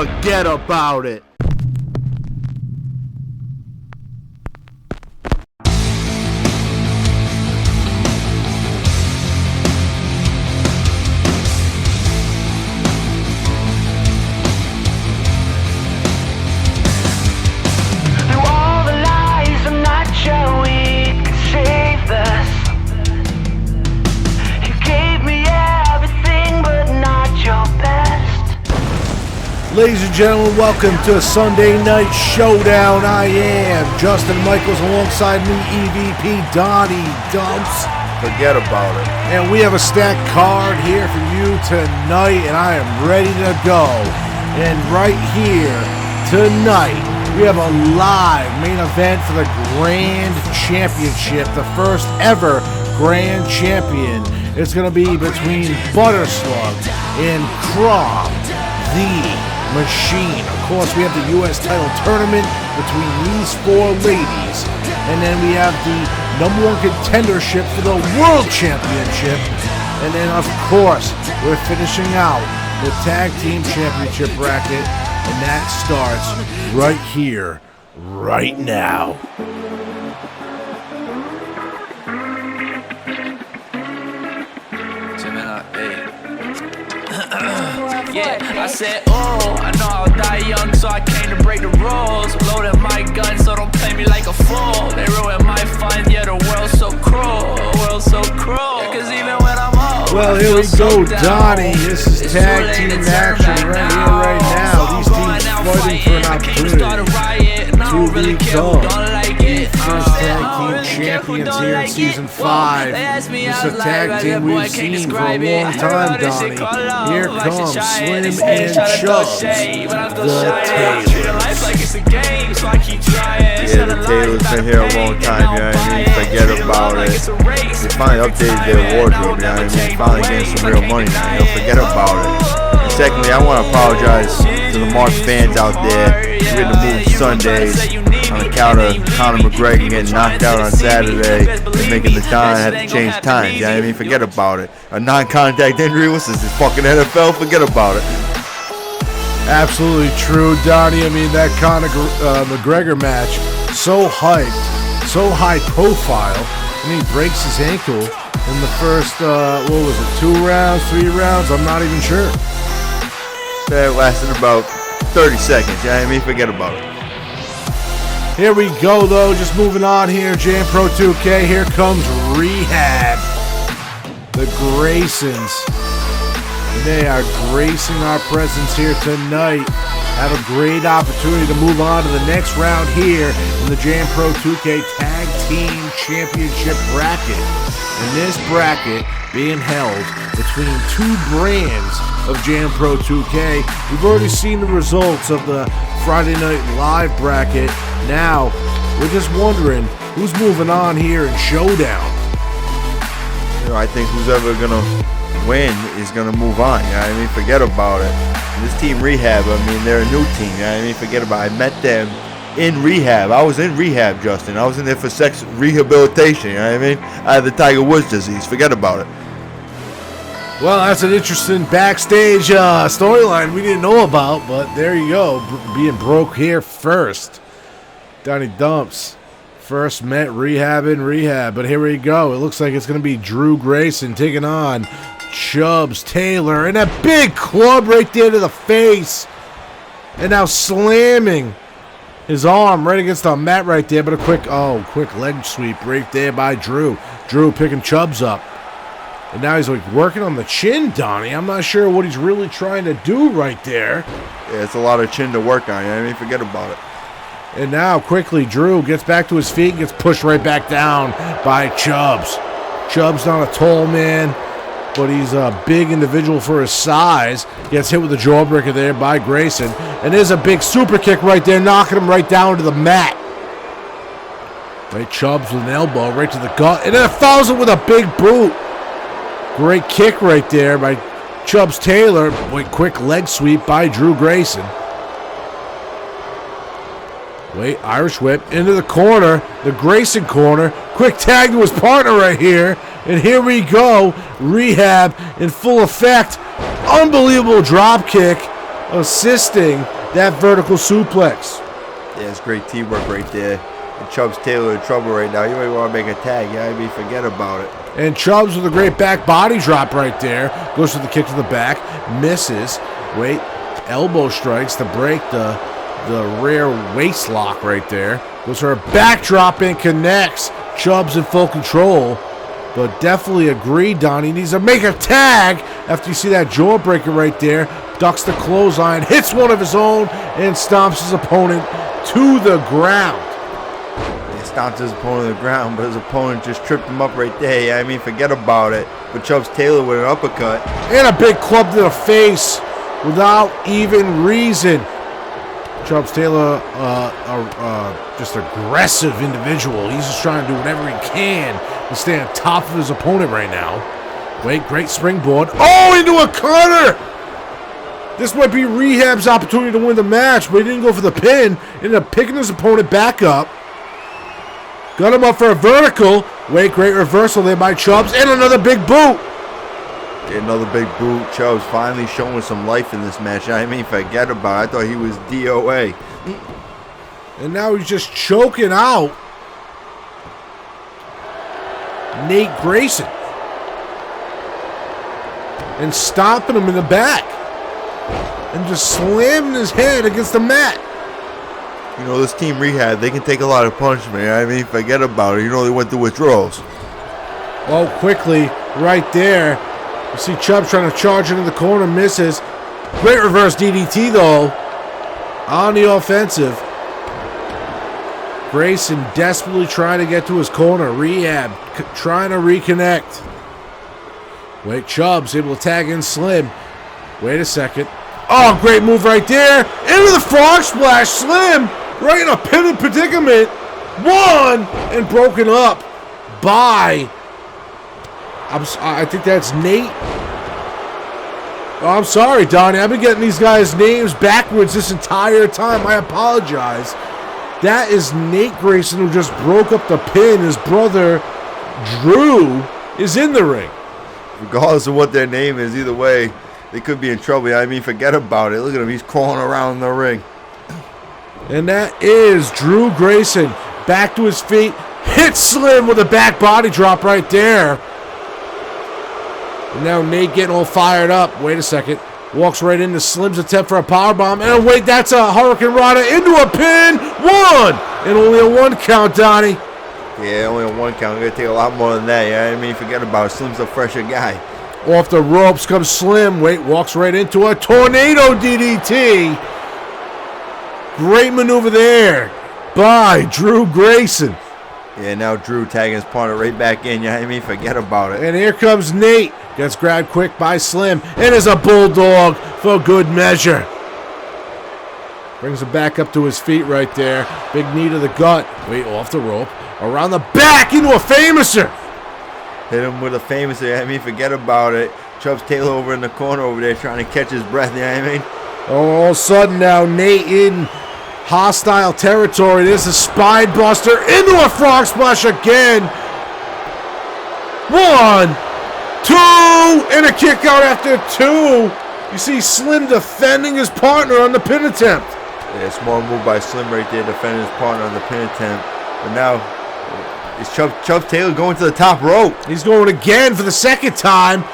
Forget about it. Ladies and gentlemen, welcome to Sunday Night Showdown. I am Justin Michaels alongside me, EVP Donnie Dumps. Forget about it. And we have a stacked card here for you tonight, and I am ready to go. And right here tonight, we have a live main event for the Grand Championship, the first ever Grand Champion. It's going to be between Slug and Krom, the Machine. Of course, we have the U.S. title tournament between these four ladies. And then we have the #1 contendership for the World Championship. And then, of course, we're finishing out the Tag Team Championship bracket. And that starts right here, right now. Yeah, I said, oh, I know I'll die young, so I came to break the rules. Loaded my gun, so don't play me like a fool. They ruined my fun, yeah, the world's so cruel. The world's so cruel, cause even when I'm old, well, here we go, Donnie. This is tag team action right here, right now. These teams fighting for an opportunity to become the first tag team champions here in Season 5. This is a tag team we've seen for a long time, Donnie. Here comes Slim and Chubbs, the Taylor. Yeah, the Taylor's been here a long time, you know what I mean? Forget about it. They finally updated their wardrobe, you know what I mean? Finally getting some real money now, you know? Forget about it. And secondly, I want to apologize to the Mark fans out there. We're going to move Sundays on account of Conor McGregor getting knocked out on Saturday and making the Don have to change times, you know what I mean? Forget about it. A non-contact injury, what's this fucking NFL? Forget about it. Absolutely true, Donnie. I mean, that Conor McGregor match, so hyped, so high profile, and he breaks his ankle in the first, 2 rounds, 3 rounds? I'm not even sure. That lasted about 30 seconds, you know what I mean? Forget about it. Here we go, though. Just moving on here. Jam Pro 2K. Here comes Rehab. The Graysons. They are gracing our presence here tonight. Have a great opportunity to move on to the next round here in the Jam Pro 2K Tag Team Championship bracket. And this bracket being held between two brands of Jam Pro 2K. We've already seen the results of the Friday Night Live bracket. Now, we're just wondering who's moving on here in Showdown. You know, I think who's ever going to win is going to move on, you know what I mean? Forget about it. And this team Rehab, I mean, they're a new team, you know what I mean? Forget about it. I met them in rehab. I was in rehab, Justin. I was in there for sex rehabilitation, you know what I mean? I had the Tiger Woods disease. Forget about it. Well, that's an interesting backstage storyline we didn't know about, but there you go, being broke here first. Donnie Dumps first met Rehab in rehab, but here we go. It looks like it's going to be Drew Grayson taking on Chubbs Taylor, and a big club right there to the face, and now slamming his arm right against the mat right there, but a quick leg sweep right there by Drew. Drew picking Chubbs up. And now he's like working on the chin, Donnie. I'm not sure what he's really trying to do right there. Yeah, it's a lot of chin to work on, you know what I mean? Forget about it. And now quickly Drew gets back to his feet and gets pushed right back down by Chubbs. Chubbs not a tall man, but he's a big individual for his size. Gets hit with a jawbreaker there by Grayson. And there's a big super kick right there, knocking him right down to the mat. Right, Chubbs with an elbow right to the gut. And then follows it with a big boot. Great kick right there by Chubbs Taylor. Wait, quick leg sweep by Drew Grayson. Wait, Irish whip into the corner, the Grayson corner. Quick tag to his partner right here. And here we go. Rehab in full effect. Unbelievable drop kick assisting that vertical suplex. Yeah, it's great teamwork right there. And Chubbs Taylor in trouble right now. You might want to make a tag. Yeah, I mean, forget about it. And Chubbs with a great back body drop right there. Goes for the kick to the back. Misses. Wait. Elbow strikes to break the rear waist lock right there. Goes for a backdrop and connects. Chubbs in full control. But definitely agree, Don. He needs to make a tag after you see that jawbreaker right there. Ducks the clothesline. Hits one of his own and stomps his opponent to the ground. Stomped his opponent to the ground, but his opponent just tripped him up right there. Yeah, I mean, forget about it. But Chubbs Taylor with an uppercut. And a big club to the face without even reason. Chubbs Taylor, just aggressive individual. He's just trying to do whatever he can to stay on top of his opponent right now. Wait, great springboard. Oh, into a cutter! This might be Rehab's opportunity to win the match, but he didn't go for the pin. Ended up picking his opponent back up. Got him up for a vertical. Wait, great reversal there by Chubbs. And another big boot. Another big boot. Chubbs finally showing some life in this match. I mean, forget about it. I thought he was DOA. And now he's just choking out Nate Grayson. And stomping him in the back. And just slamming his head against the mat. You know, this team Rehab, they can take a lot of punishment. I mean, forget about it. You know, they went through withdrawals. Oh, quickly, right there. You see Chubbs trying to charge into the corner, misses. Great reverse DDT, though, on the offensive. Grayson desperately trying to get to his corner. Rehab trying to reconnect. Wait, Chubbs able to tag in Slim. Wait a second. Oh, great move right there. Into the frog splash. Slim right in a pitted predicament. One and broken up by, I think that's Nate. Oh, I'm sorry, Donnie. I've been getting these guys' names backwards this entire time. I apologize. That is Nate Grayson, who just broke up the pin. His brother, Drew, is in the ring. Regardless of what their name is, either way, they could be in trouble. I mean, forget about it. Look at him. He's crawling around the ring. And that is Drew Grayson. Back to his feet. Hits Slim with a back body drop right there. And now Nate getting all fired up. Wait a second. Walks right into Slim's attempt for a powerbomb. And wait, that's a Hurricane Rana into a pin. One! And only a one count, Donnie. Yeah, only a one count. We're going to take a lot more than that. Yeah, I mean, forget about it. Slim's a fresher guy. Off the ropes comes Slim. Wait, walks right into a tornado DDT. Great maneuver there by Drew Grayson. Yeah, now Drew tagging his partner right back in. Yeah, I mean, forget about it. And here comes Nate. Gets grabbed quick by Slim. And is a bulldog for good measure. Brings him back up to his feet right there. Big knee to the gut. Wait, off the rope. Around the back into a famouser. Hit him with a famous. I mean, forget about it. Chubbs Taylor over in the corner over there trying to catch his breath. Yeah, I mean. All of a sudden now Nate in hostile territory. There's a spine buster into a frog splash again. 1, 2, and a kick out after 2. You see Slim defending his partner on the pin attempt. Yeah, smart move by Slim right there, defending his partner on the pin attempt. But now is Chubbs Taylor going to the top rope. He's going again for the second time.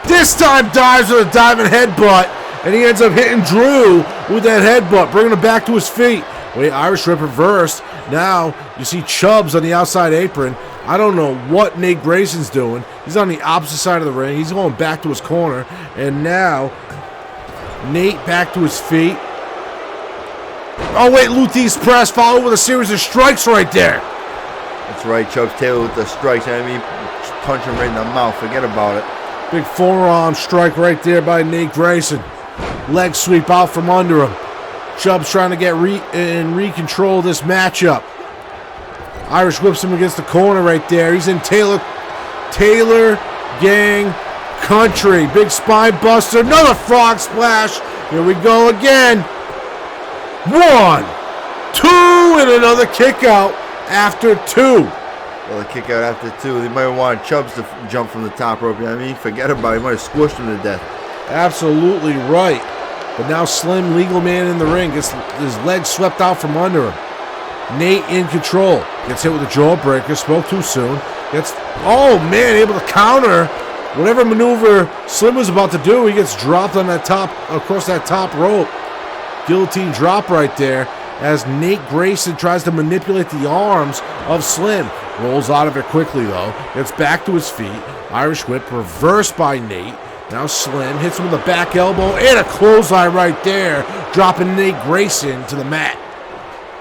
This time dives with a diving headbutt. And he ends up hitting Drew with that headbutt, bringing him back to his feet. Wait, Irish Rip reversed. Now you see Chubbs on the outside apron. I don't know what Nate Grayson's doing. He's on the opposite side of the ring. He's going back to his corner. And now Nate back to his feet. Oh, wait, Luthie's press followed with a series of strikes right there. That's right, Chubbs Taylor with the strikes. I mean, punch him right in the mouth. Forget about it. Big forearm strike right there by Nate Grayson. Leg sweep out from under him. Chubbs trying to get re-control this matchup. Irish whips him against the corner right there. He's in Taylor Gang country. Big spine buster. Another frog splash. Here we go again. 1, 2, and another kick out after 2. Well, a kick out after 2. They might have wanted Chubbs to jump from the top rope. You know what I mean? Forget about it. He might have squished him to death. Absolutely right. But now Slim, legal man in the ring, gets his legs swept out from under him. Nate in control. Gets hit with a jawbreaker. Spoke too soon. Oh man, able to counter whatever maneuver Slim was about to do. He gets dropped on that top, across that top rope. Guillotine drop right there as Nate Grayson tries to manipulate the arms of Slim. Rolls out of it quickly though. Gets back to his feet. Irish whip reversed by Nate. Now Slim hits him with a back elbow and a clothesline right there, dropping Nate Grayson to the mat.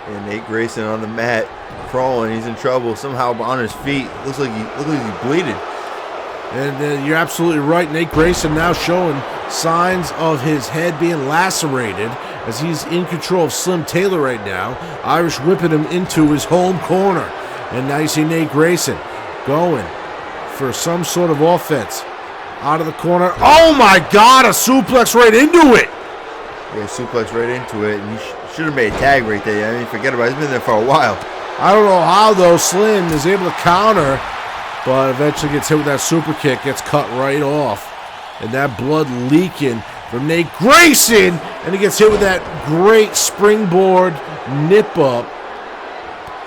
And Nate Grayson on the mat, crawling. He's in trouble somehow on his feet. Looks like he's bleeding. And you're absolutely right. Nate Grayson now showing signs of his head being lacerated as he's in control of Slim Taylor right now. Irish whipping him into his home corner. And now you see Nate Grayson going for some sort of offense. Out of the corner. Oh my God, a suplex right into it. Yeah, suplex right into it. And he should have made a tag right there. I mean, forget about it. He's been there for a while. I don't know how, though. Slim is able to counter, but eventually gets hit with that super kick. Gets cut right off. And that blood leaking from Nate Grayson. And he gets hit with that great springboard nip up.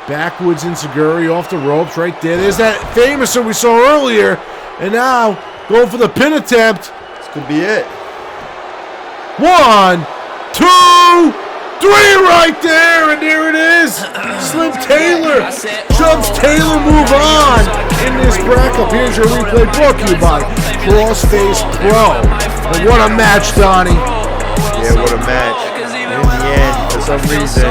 Backwoods Enziguri off the ropes right there. There's that famous one we saw earlier. And now going for the pin attempt. This could be it. 1, 2, 3 right there, and there it is. Slim Taylor jumps Taylor move on in this bracket. Here's your replay brought to you by Crossface Pro. And what a match, Donnie. Yeah, what a match. And in the end, for some reason,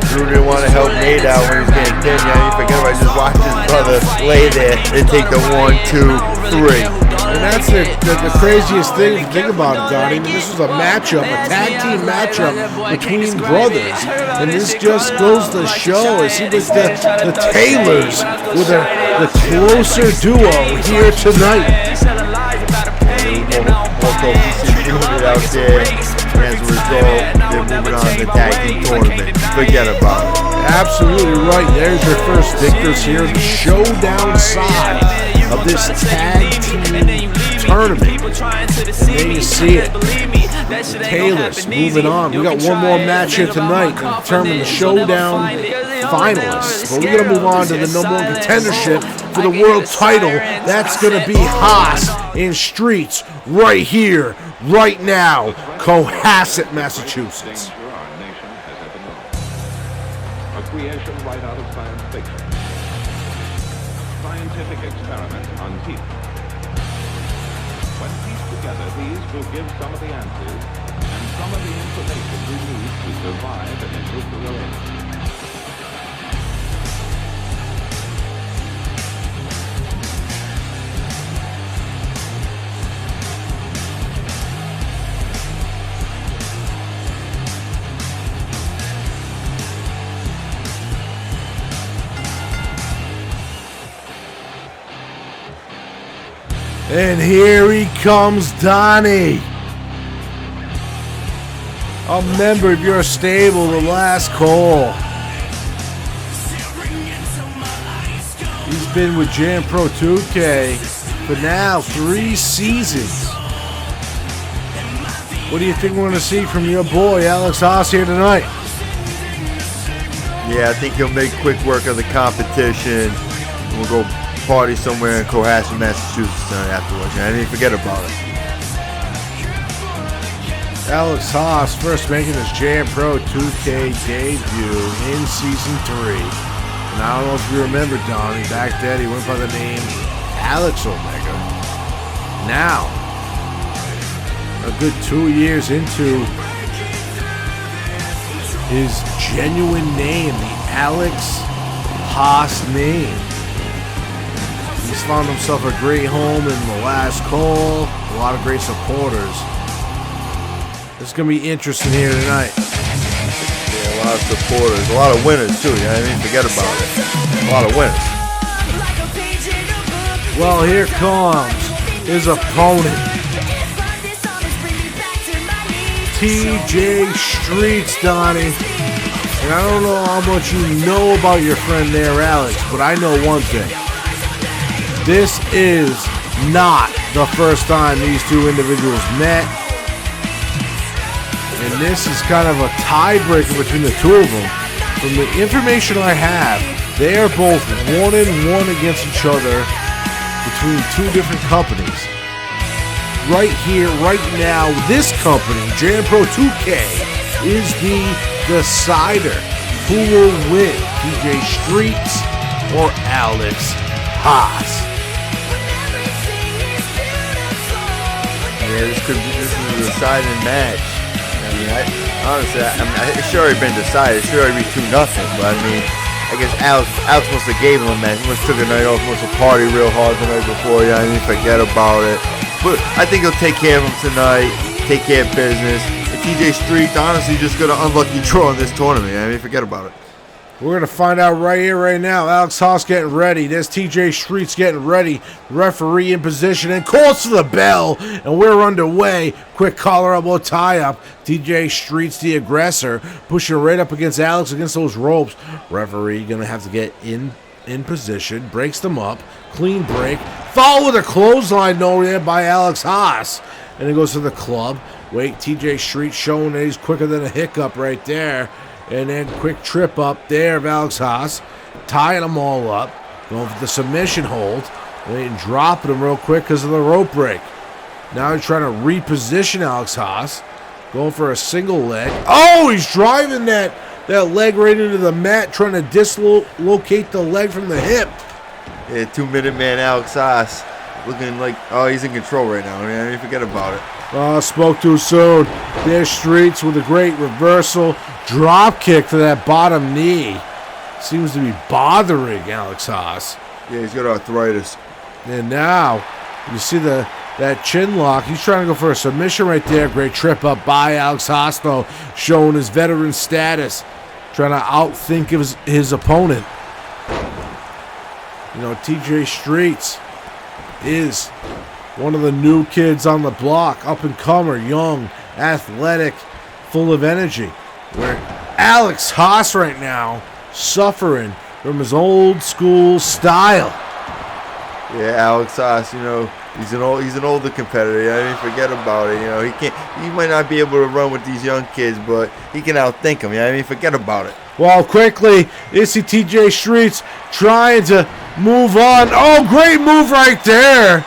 Drew didn't want to help Nate out when he was getting pinned. Yeah, you forget about just watch his brother lay there and take the 1, 2, 3. And that's the craziest thing to think about it, Donnie. I mean, this was a matchup, a tag team matchup between brothers. And this just goes to show, it seems like the Taylors with the closer duo here tonight. More cohesive unit out there. And as a result, they're moving on to the tag team tournament. Forget about it. Absolutely right. There's your first victors here in the Showdown side of this tag team tournament. And there you see it. The Taylors moving on. We got one more match here tonight to determine the Showdown finalists. But we're going to move on to the #1 contendership for the world title. That's going to be Haas in Streets right here, right now, Cohasset, Massachusetts. A creation right out of science fiction. Scientific experiment on teeth. When pieced together, these will give some of the answers and some of the information we need to survive and improve the world. And here he comes, Donnie. A member of your stable, the last call. He's been with Jam Pro 2K for now 3 seasons. What do you think we're going to see from your boy, Alex Haas, here tonight? Yeah, I think he'll make quick work of the competition. We'll go party somewhere in Cohasset, Massachusetts afterwards. I didn't forget about it. Alex Haas first making his Jam Pro 2K debut in Season 3. And I don't know if you remember, Donnie, back then he went by the name Alex Omega. Now, a good 2 years into his genuine name, the Alex Haas name. He's found himself a great home in the last call. A lot of great supporters. It's going to be interesting here tonight. Yeah, a lot of supporters. A lot of winners, too. You know what I mean? Forget about it. A lot of winners. Well, here comes his opponent. TJ Streets, Donnie. And I don't know how much you know about your friend there, Alex, but I know one thing. This is not the first time these two individuals met. And this is kind of a tiebreaker between the two of them. From the information I have, they are both 1-1 against each other between two different companies. Right here, right now, this company, JM Pro 2K, is the decider. Who will win, TJ Streets or Alex Haas? Yeah, this is a deciding match. I mean, honestly, it should already been decided. It should already be 2-0. But I mean, I guess Alex must have gave him a match. He must have took a night off, must have partied real hard the night before. Yeah, I mean, forget about it. But I think he'll take care of him tonight. Take care of business. TJ Streets honestly just got an unlucky draw in this tournament. I mean, forget about it. We're going to find out right here, right now. Alex Haas getting ready. There's TJ Streets getting ready. Referee in position and calls for the bell. And we're underway. Quick collar elbow tie-up. TJ Streets, the aggressor, pushing right up against Alex against those ropes. Referee going to have to get in position. Breaks them up. Clean break. Follow with a clothesline though there by Alex Haas. And it goes to the club. Wait, TJ Streets showing that he's quicker than a hiccup right there. And then quick trip up there of Alex Haas. Tying them all up. Going for the submission hold. And dropping them real quick because of the rope break. Now he's trying to reposition Alex Haas. Going for a single leg. Oh, he's driving that leg right into the mat. Trying to dislocate the leg from the hip. Yeah, 2-minute man Alex Haas. Looking like, oh, he's in control right now. I mean, forget about it. Oh, spoke too soon. There's Streets with a great reversal. Drop kick to that bottom knee. Seems to be bothering Alex Haas. Yeah, he's got arthritis. And now, you see that chin lock. He's trying to go for a submission right there. Great trip up by Alex Haas, though, showing his veteran status. Trying to outthink his opponent. You know, TJ Streets is one of the new kids on the block, up-and-comer, young, athletic, full of energy. Where Alex Haas right now suffering from his old-school style. Yeah, Alex Haas, you know, he's an older competitor. I mean, forget about it. You know, he might not be able to run with these young kids, but he can outthink them. I mean, forget about it. Well, quickly, you see TJ Streets trying to move on. Oh, great move right there.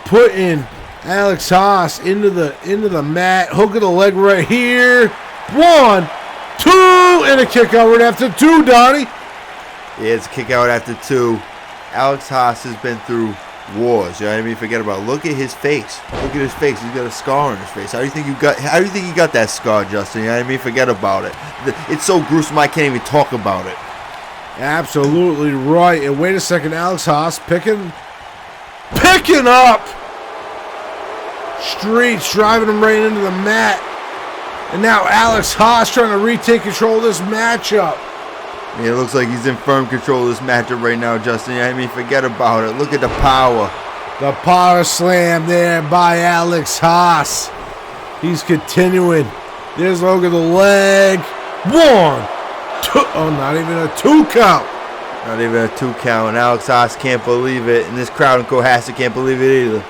Putting Alex Haas into the mat. Hook of the leg right here. 1, 2, and a kick out right after 2, Donnie. Yeah, it's a kick out after 2. Alex Haas has been through wars. You know what I mean? Forget about it. Look at his face. Look at his face. He's got a scar on his face. How do you think you got that scar, Justin? You know what I mean? Forget about it. It's so gruesome I can't even talk about it. Absolutely right. And wait a second, Alex Haas picking up Streets, driving him right into the mat. And now Alex Haas trying to retake control of this matchup. Yeah, it looks like he's in firm control of this matchup right now, Justin. You know what I mean? Forget about it. Look at the power. The power slam there by Alex Haas. He's continuing. There's a look at the leg. 1, 2. Oh, not even a 2 count. Not even a 2 count. And Alex Haas can't believe it. And this crowd in Cohasset can't believe it either.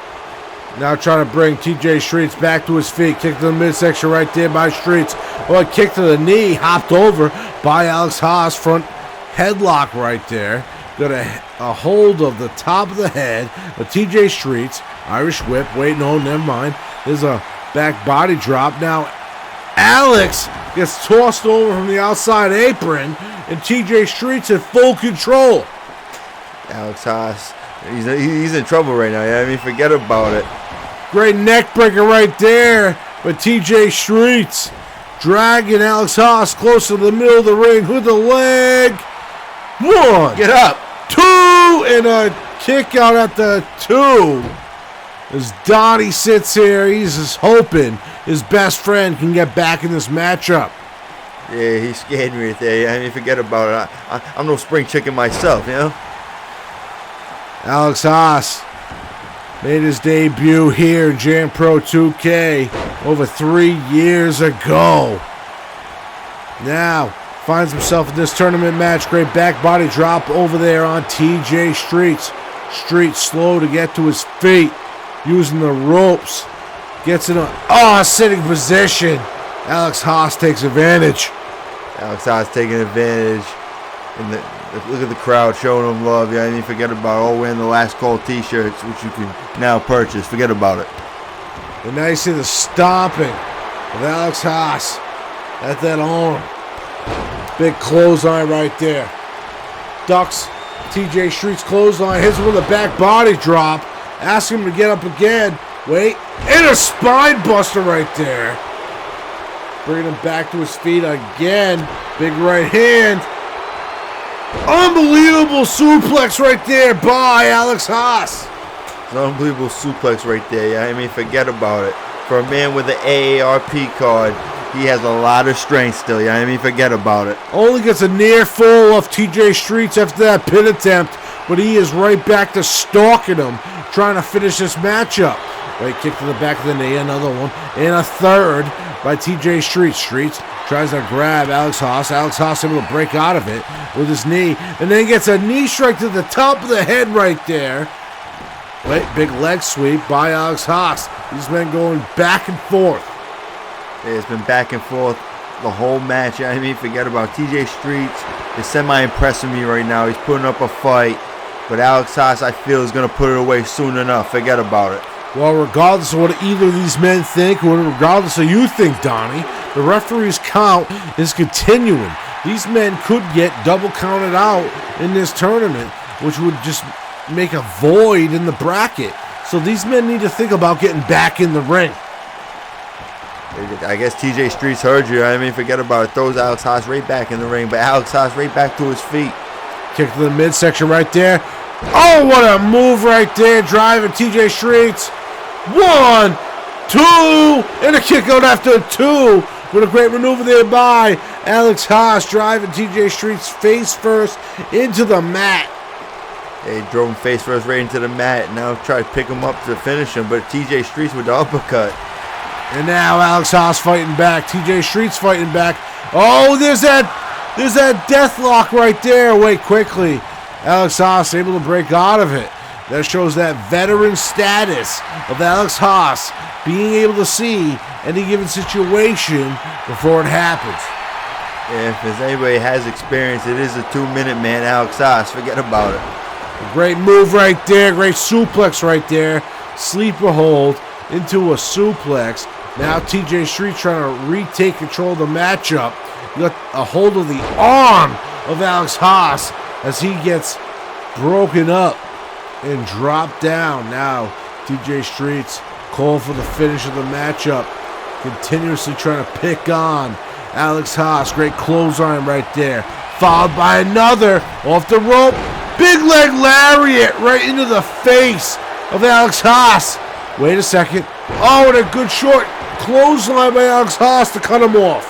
Now trying to bring TJ Streets back to his feet. Kick to the midsection right there by Streets. Oh, a kick to the knee. Hopped over by Alex Haas. Front headlock right there. Got a hold of the top of the head of TJ Streets. Irish whip. Wait, no, never mind. There's a back body drop. Now Alex gets tossed over from the outside apron. And TJ Streets in full control. Alex Haas, he's in trouble right now. Yeah, I mean, forget about it. Great neck breaker right there. But TJ Streets dragging Alex Haas close to the middle of the ring with the leg. 1. Get up. 2. And a kick out at the 2. As Donnie sits here, he's just hoping his best friend can get back in this matchup. Yeah, he scared me right there. I mean, forget about it. I'm no spring chicken myself, you know? Alex Haas made his debut here in Jam Pro 2K over 3 years ago. Now finds himself in this tournament match. Great back body drop over there on TJ Streets. Streets slow to get to his feet, using the ropes Gets in a sitting position. Alex Haas takes advantage. Alex Haas taking advantage. And look at the crowd showing him love. Yeah, I didn't forget about all wearing the Last Call t-shirts, which you can now purchase. Forget about it. And now you see the stomping of Alex Haas at that arm. Big clothesline right there. Ducks TJ Street's clothesline, hits him with a back body drop. Asks him to get up again. Wait, and a spine buster right there. Bringing him back to his feet again. Big right hand. Unbelievable suplex right there by Alex Haas. It's an unbelievable suplex right there. Yeah, I mean, forget about it. For a man with an AARP card, he has a lot of strength still. Yeah, I mean, forget about it. Only gets a near full of TJ Streets after that pin attempt, but he is right back to stalking him, trying to finish this matchup. Right kick to the back of the knee, another one, and a third by TJ Streets. Streets tries to grab Alex Haas. Alex Haas able to break out of it with his knee, and then gets a knee strike to the top of the head right there. Right, big leg sweep by Alex Haas. These men going back and forth. Yeah, it's been back and forth the whole match. I mean, forget about TJ Streets. Is semi-impressing me right now. He's putting up a fight, but Alex Haas, I feel, is going to put it away soon enough. Forget about it. Well, regardless of what either of these men think, or regardless of you think, Donnie, the referee's count is continuing. These men could get double counted out in this tournament, which would just make a void in the bracket. So these men need to think about getting back in the ring. I guess TJ Streets heard you. I mean, forget about it. Throws Alex Haas right back in the ring, but Alex Haas right back to his feet. Kick to the midsection right there. Oh, what a move right there. Driving TJ Streets. 1, 2, and a kick out after 2. With a great maneuver there by Alex Haas, driving TJ Streets face first into the mat. He drove him face first right into the mat. Now try to pick him up to finish him, but TJ Streets with the uppercut. And now Alex Haas fighting back. TJ Streets fighting back. Oh, there's that death lock right there. Wait, quickly. Alex Haas able to break out of it. That shows that veteran status of Alex Haas, being able to see any given situation before it happens. Yeah, if anybody has experience, it is a 2-minute man, Alex Haas. Forget about it. A great move right there. Great suplex right there. Sleeper hold into a suplex. Now TJ Street trying to retake control of the matchup. You got a hold of the arm of Alex Haas as he gets broken up and dropped down. Now TJ Streets call for the finish of the matchup. Continuously trying to pick on Alex Haas. Great clothesline right there. Followed by another off the rope. Big leg lariat right into the face of Alex Haas. Wait a second. Oh, and a good short clothesline by Alex Haas to cut him off.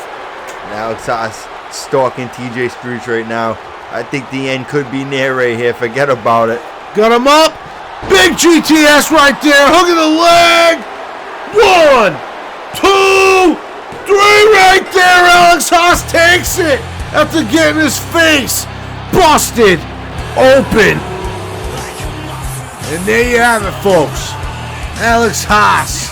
And Alex Haas stalking TJ Streets right now. I think the end could be near right here. Forget about it. Got him up. Big GTS right there. Hook of the leg. 1, 2, 3 right there. Alex Haas takes it after getting his face busted open. And there you have it, folks. Alex Haas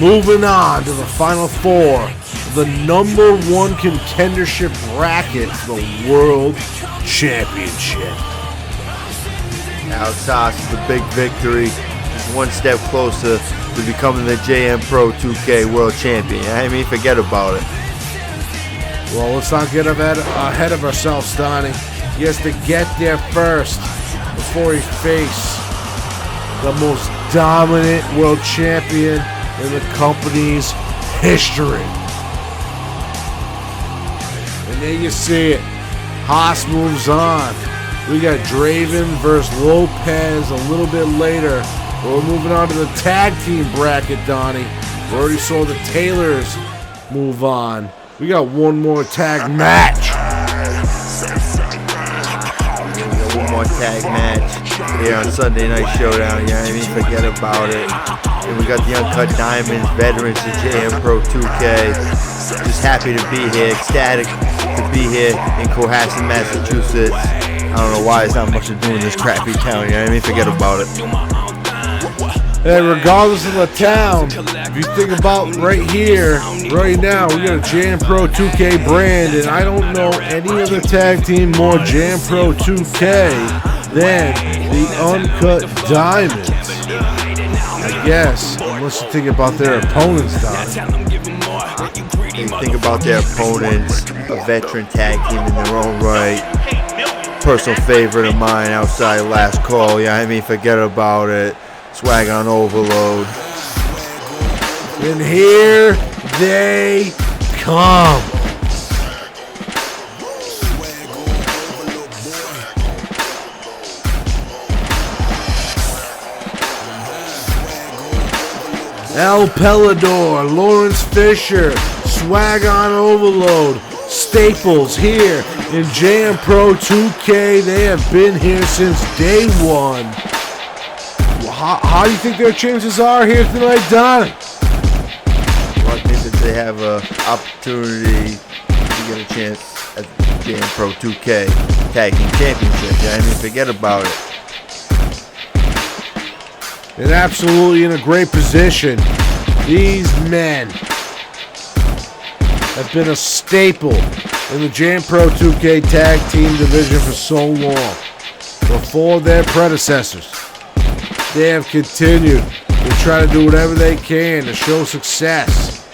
moving on to the final 4. The number 1 contendership bracket for the World Championship. Alex Haas with a big victory. Just one step closer to becoming the JM Pro 2K World Champion. I mean, forget about it. Well, let's not get ahead of ourselves, Donnie. He has to get there first before he faces the most dominant world champion in the company's history. And there you see it. Haas moves on. We got Draven versus Lopez a little bit later. We're moving on to the tag team bracket, Donnie. We already saw the Taylors move on. We got one more tag match. One more tag match here on Sunday Night Showdown. Yeah, I mean, forget about it. And we got the Uncut Diamonds, veterans of JM Pro 2K. Just happy to be here, ecstatic to be here in Cohasset, Massachusetts. I don't know why it's not much to do in this crappy town. You know what I mean? Forget about it. And regardless of the town, if you think about right here, right now, we got a Jam Pro 2K brand, and I don't know any other tag team more Jam Pro 2K than the Uncut Diamonds. I guess, unless you think about their opponents, Don. They think about their opponents, a veteran tag team in their own right. Personal favorite of mine outside Last Call. Yeah, I mean, forget about it. Swag on overload. And here they come. El Pelador, Lawrence Fisher, Swag on Overload, Staples here in Jam Pro 2K. They have been here since day one. How do you think their chances are here tonight, Donnie? Well, I think that they have an opportunity to get a chance at the Jam Pro 2K Tag Team Championship. Yeah, I mean, forget about it. And absolutely in a great position. These men have been a staple in the Jam Pro 2K Tag Team division for so long. Before their predecessors, they have continued to try to do whatever they can to show success.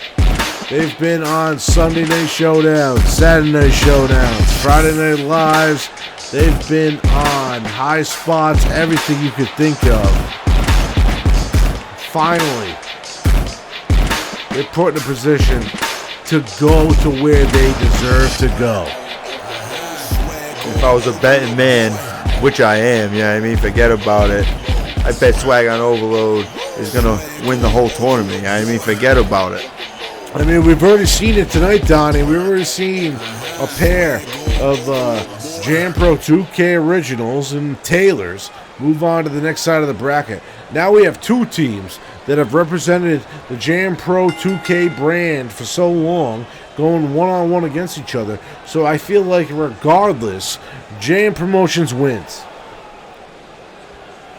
They've been on Sunday Night Showdown, Saturday Night Showdowns, Friday Night Lives. They've been on high spots, everything you could think of. Finally, they're put in a position to go to where they deserve to go. If I was a betting man, which I am, yeah, I mean, forget about it. I bet Swag on Overload is going to win the whole tournament. I mean, forget about it. I mean, we've already seen it tonight, Donnie. We've already seen a pair of Jam Pro 2K Originals and Taylors move on to the next side of the bracket. Now we have two teams that have represented the Jam Pro 2K brand for so long, going one-on-one against each other. So I feel like regardless, Jam Promotions wins.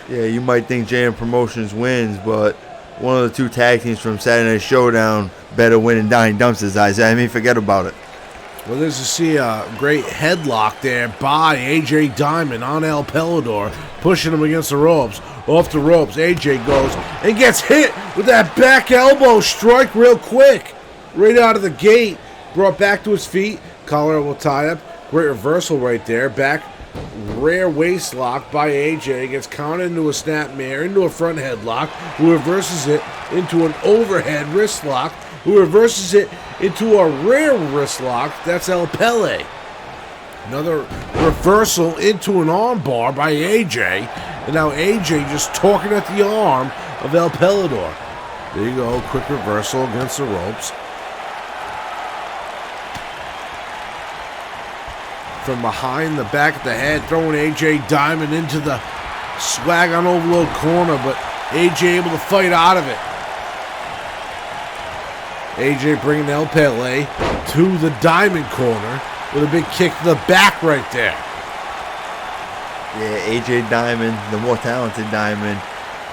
Yeah, you might think JM Promotions wins, but one of the two tag teams from Saturday Night Showdown better win in Donnie Dumpster's eyes. I mean, forget about it. Well, there's to see a great headlock there by AJ Diamond on El Pelador, pushing him against the ropes. Off the ropes, AJ goes and gets hit with that back elbow strike real quick. Right out of the gate, brought back to his feet. Collar will tie up. Great reversal right there. Back rare waist lock by AJ. Gets counted into a snapmare, into a front headlock. Who reverses it into an overhead wrist lock. Who reverses it into a rare wrist lock. That's El Pele. Another reversal into an armbar by AJ. And now AJ just talking at the arm of El Pelador. There you go. Quick reversal against the ropes. From behind the back of the head, throwing AJ Diamond into the Swag on Overload corner, but AJ able to fight out of it. AJ bringing El Pele to the Diamond corner with a big kick to the back right there. Yeah, AJ Diamond, the more talented Diamond,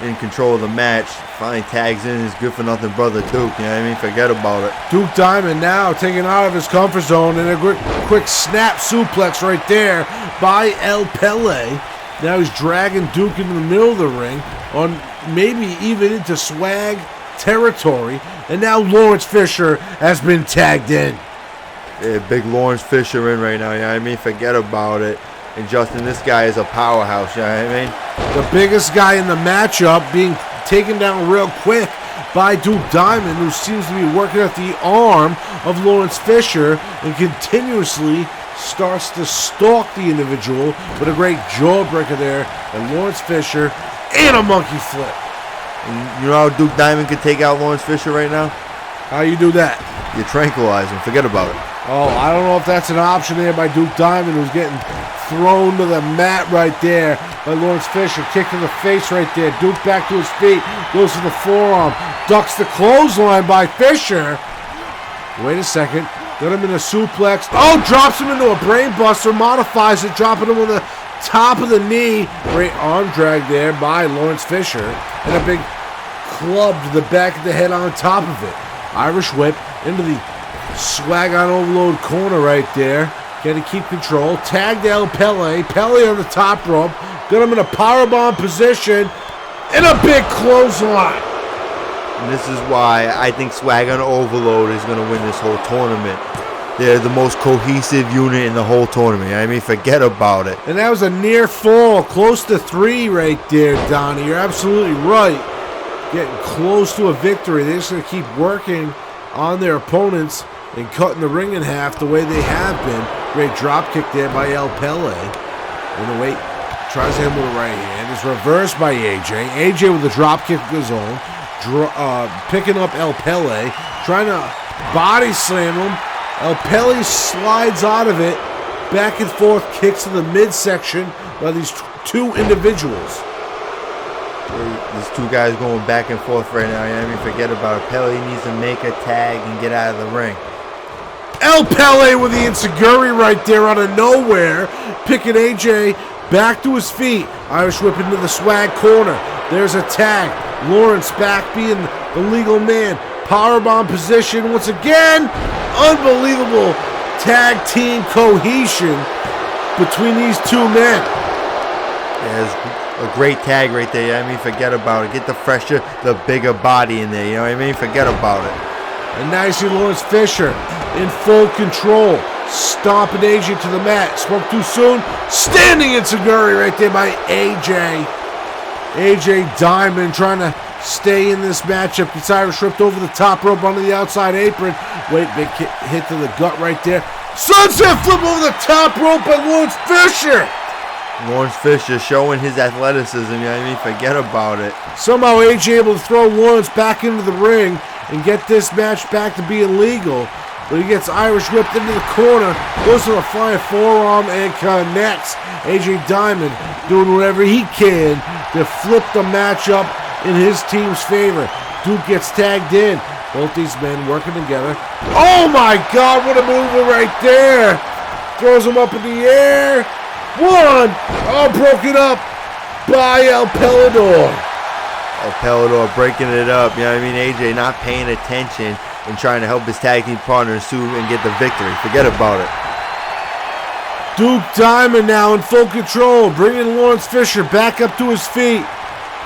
in control of the match. Finally tags in his good-for-nothing brother, Duke. You know what I mean? Forget about it. Duke Diamond now taken out of his comfort zone, and a quick snap suplex right there by El Pele. Now he's dragging Duke into the middle of the ring, on maybe even into Swag territory. And now Lawrence Fisher has been tagged in. Yeah, big Lawrence Fisher in right now. You know what I mean? Forget about it. And Justin, this guy is a powerhouse. You know what I mean? The biggest guy in the matchup being taken down real quick by Duke Diamond, who seems to be working at the arm of Lawrence Fisher and continuously starts to stalk the individual with a great jawbreaker there. And Lawrence Fisher and a monkey flip. And you know how Duke Diamond could take out Lawrence Fisher right now? How you do that? You tranquilize him. Forget about it. Oh, I don't know if that's an option there by Duke Diamond, who's getting thrown to the mat right there by Lawrence Fisher. Kick to the face right there. Duke back to his feet. Goes to the forearm. Ducks the clothesline by Fisher. Wait a second. Got him in a suplex. Oh, drops him into a brain buster. Modifies it, dropping him on the top of the knee. Great arm drag there by Lawrence Fisher. And a big club to the back of the head on top of it. Irish whip into the swag on overload corner right there. Got to keep control. Tagged El Pele. Pele on the top rope. Got him in a powerbomb position. And a big clothesline. And this is why I think Swag on Overload is going to win this whole tournament. They're the most cohesive unit in the whole tournament. I mean, forget about it. And that was a near fall. Close to 3 right there, Donnie. You're absolutely right. Getting close to a victory. They're just going to keep working on their opponents and cutting the ring in half the way they have been. Great drop kick there by El Pele. And the weight tries to hit him with the right hand. It's reversed by AJ. AJ with a drop kick of his own. Picking up El Pele. Trying to body slam him. El Pele slides out of it. Back and forth kicks to the midsection by these two individuals. These two guys going back and forth right now. I mean, forget about it. Pele needs to make a tag and get out of the ring. El Pele with the enziguri right there out of nowhere. Picking AJ back to his feet. Irish whip into the swag corner. There's a tag. Lawrence back being the legal man. Powerbomb position once again. Unbelievable tag team cohesion between these two men. There's a great tag right there. I mean, forget about it. Get the fresher, the bigger body in there. You know what I mean? Forget about it. And now you see Lawrence Fisher in full control. Stomping AJ to the mat. Spoke too soon. Standing enziguri right there by AJ. AJ Diamond trying to stay in this matchup. Gets Irish ripped over the top rope onto the outside apron. Wait, big hit to the gut right there. Sunset flip over the top rope by Lawrence Fisher. Lawrence Fisher showing his athleticism. You know what I mean? Forget about it. Somehow AJ able to throw Lawrence back into the ring and get this match back to being legal. But he gets Irish whipped into the corner, goes to the flying forearm and connects. AJ Diamond doing whatever he can to flip the match up in his team's favor. Duke gets tagged in. Both these men working together. Oh my God, what a mover right there. Throws him up in the air. One. Oh, broken up by El Pelador. El Pelador breaking it up. You know what I mean? AJ not paying attention and trying to help his tag team partners too and get the victory. Forget about it. Duke Diamond now in full control, bringing Lawrence Fisher back up to his feet.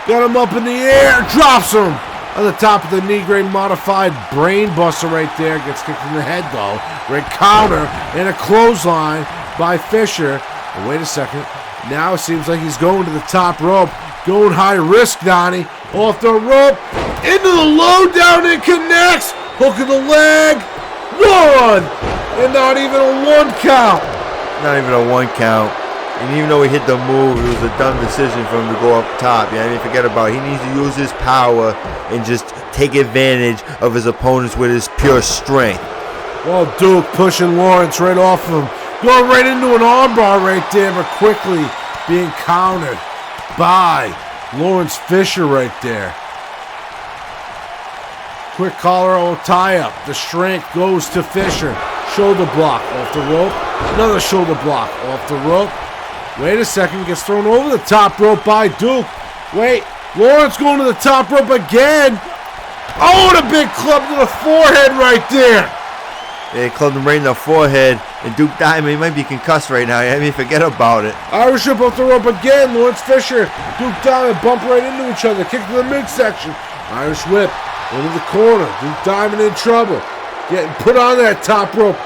Got him up in the air, drops him on the top of the knee. Great modified brain buster right there. Gets kicked in the head though. Great counter and a clothesline by Fisher. But wait a second. Now it seems like he's going to the top rope. Going high risk, Donnie. Off the rope. Into the low down and connects. Hook of the leg. One. And not even a 1 count. Not even a 1 count. And even though he hit the move, it was a dumb decision for him to go up top. Yeah, I mean, forget about it. He needs to use his power and just take advantage of his opponents with his pure strength. Well, Duke pushing Lawrence right off of him. Going right into an armbar right there, but quickly being countered by Lawrence Fisher right there. Quick collar or tie up. The strength goes to Fisher. Shoulder block off the rope. Another shoulder block off the rope. Wait a second. Gets thrown over the top rope by Duke. Wait. Lawrence going to the top rope again. Oh, and a big club to the forehead right there. They clubbed him right in the forehead. And Duke Diamond, he might be concussed right now. I mean, forget about it. Irish whip off the rope again. Lawrence Fisher, Duke Diamond bump right into each other. Kick to the midsection. Irish whip into the corner. Duke Diamond in trouble. Getting put on that top rope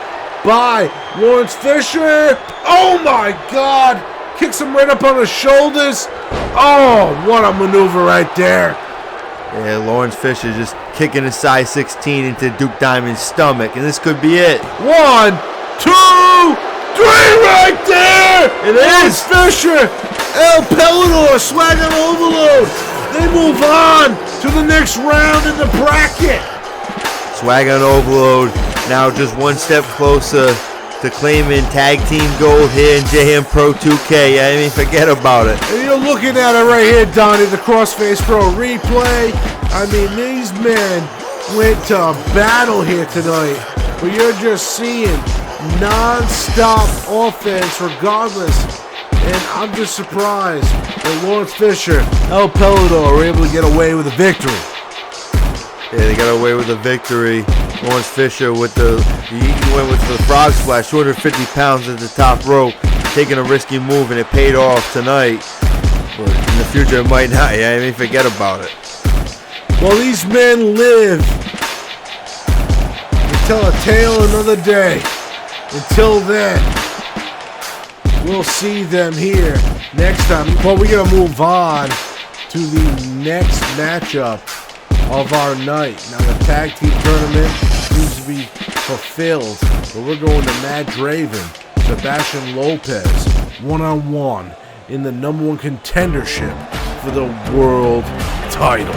by Lawrence Fisher. Oh my God. Kicks him right up on the shoulders. Oh, what a maneuver right there. Yeah, Lawrence Fisher just kicking his size 16 into Duke Diamond's stomach. And this could be it. 1, 2, 3 right there. It Lawrence is. Fisher. El Pelador, swag on overload. They move on to the next round in the bracket. Swag on overload. Now just one step closer to claiming tag team gold here in JM Pro 2K. I mean, forget about it. And you're looking at it right here, Donnie, the Crossface Pro replay. I mean, these men went to battle here tonight, but you're just seeing non-stop offense regardless. And I'm just surprised that Lawrence Fisher, El Pelador were able to get away with a victory. Yeah, they got away with the victory. Lawrence Fisher with he went with the frog splash, 250 pounds at the top rope, taking a risky move, and it paid off tonight. But in the future, it might not. Yeah, I mean, forget about it. Well, these men live to tell a tale another day. Until then, we'll see them here next time. But we're going to move on to the next matchup of our night. Now, the tag team tournament seems to be fulfilled, but we're going to Matt Draven, Sebastian Lopez, one-on-one in the #1 contendership for the world title.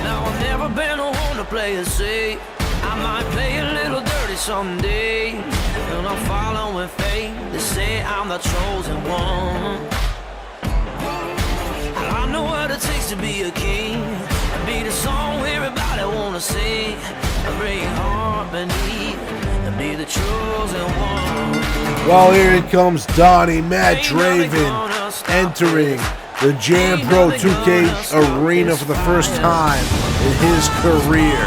Now I've never been one to play it safe. I might play a little dirty someday, and I'm following fate. They say I'm the chosen one. I know what it takes to be a king. I be the song everybody wanna sing. I break heart beneath and be the chosen one. Well, here it comes Donnie, Matt Draven, entering the Jam Pro 2K arena for the first time in his career.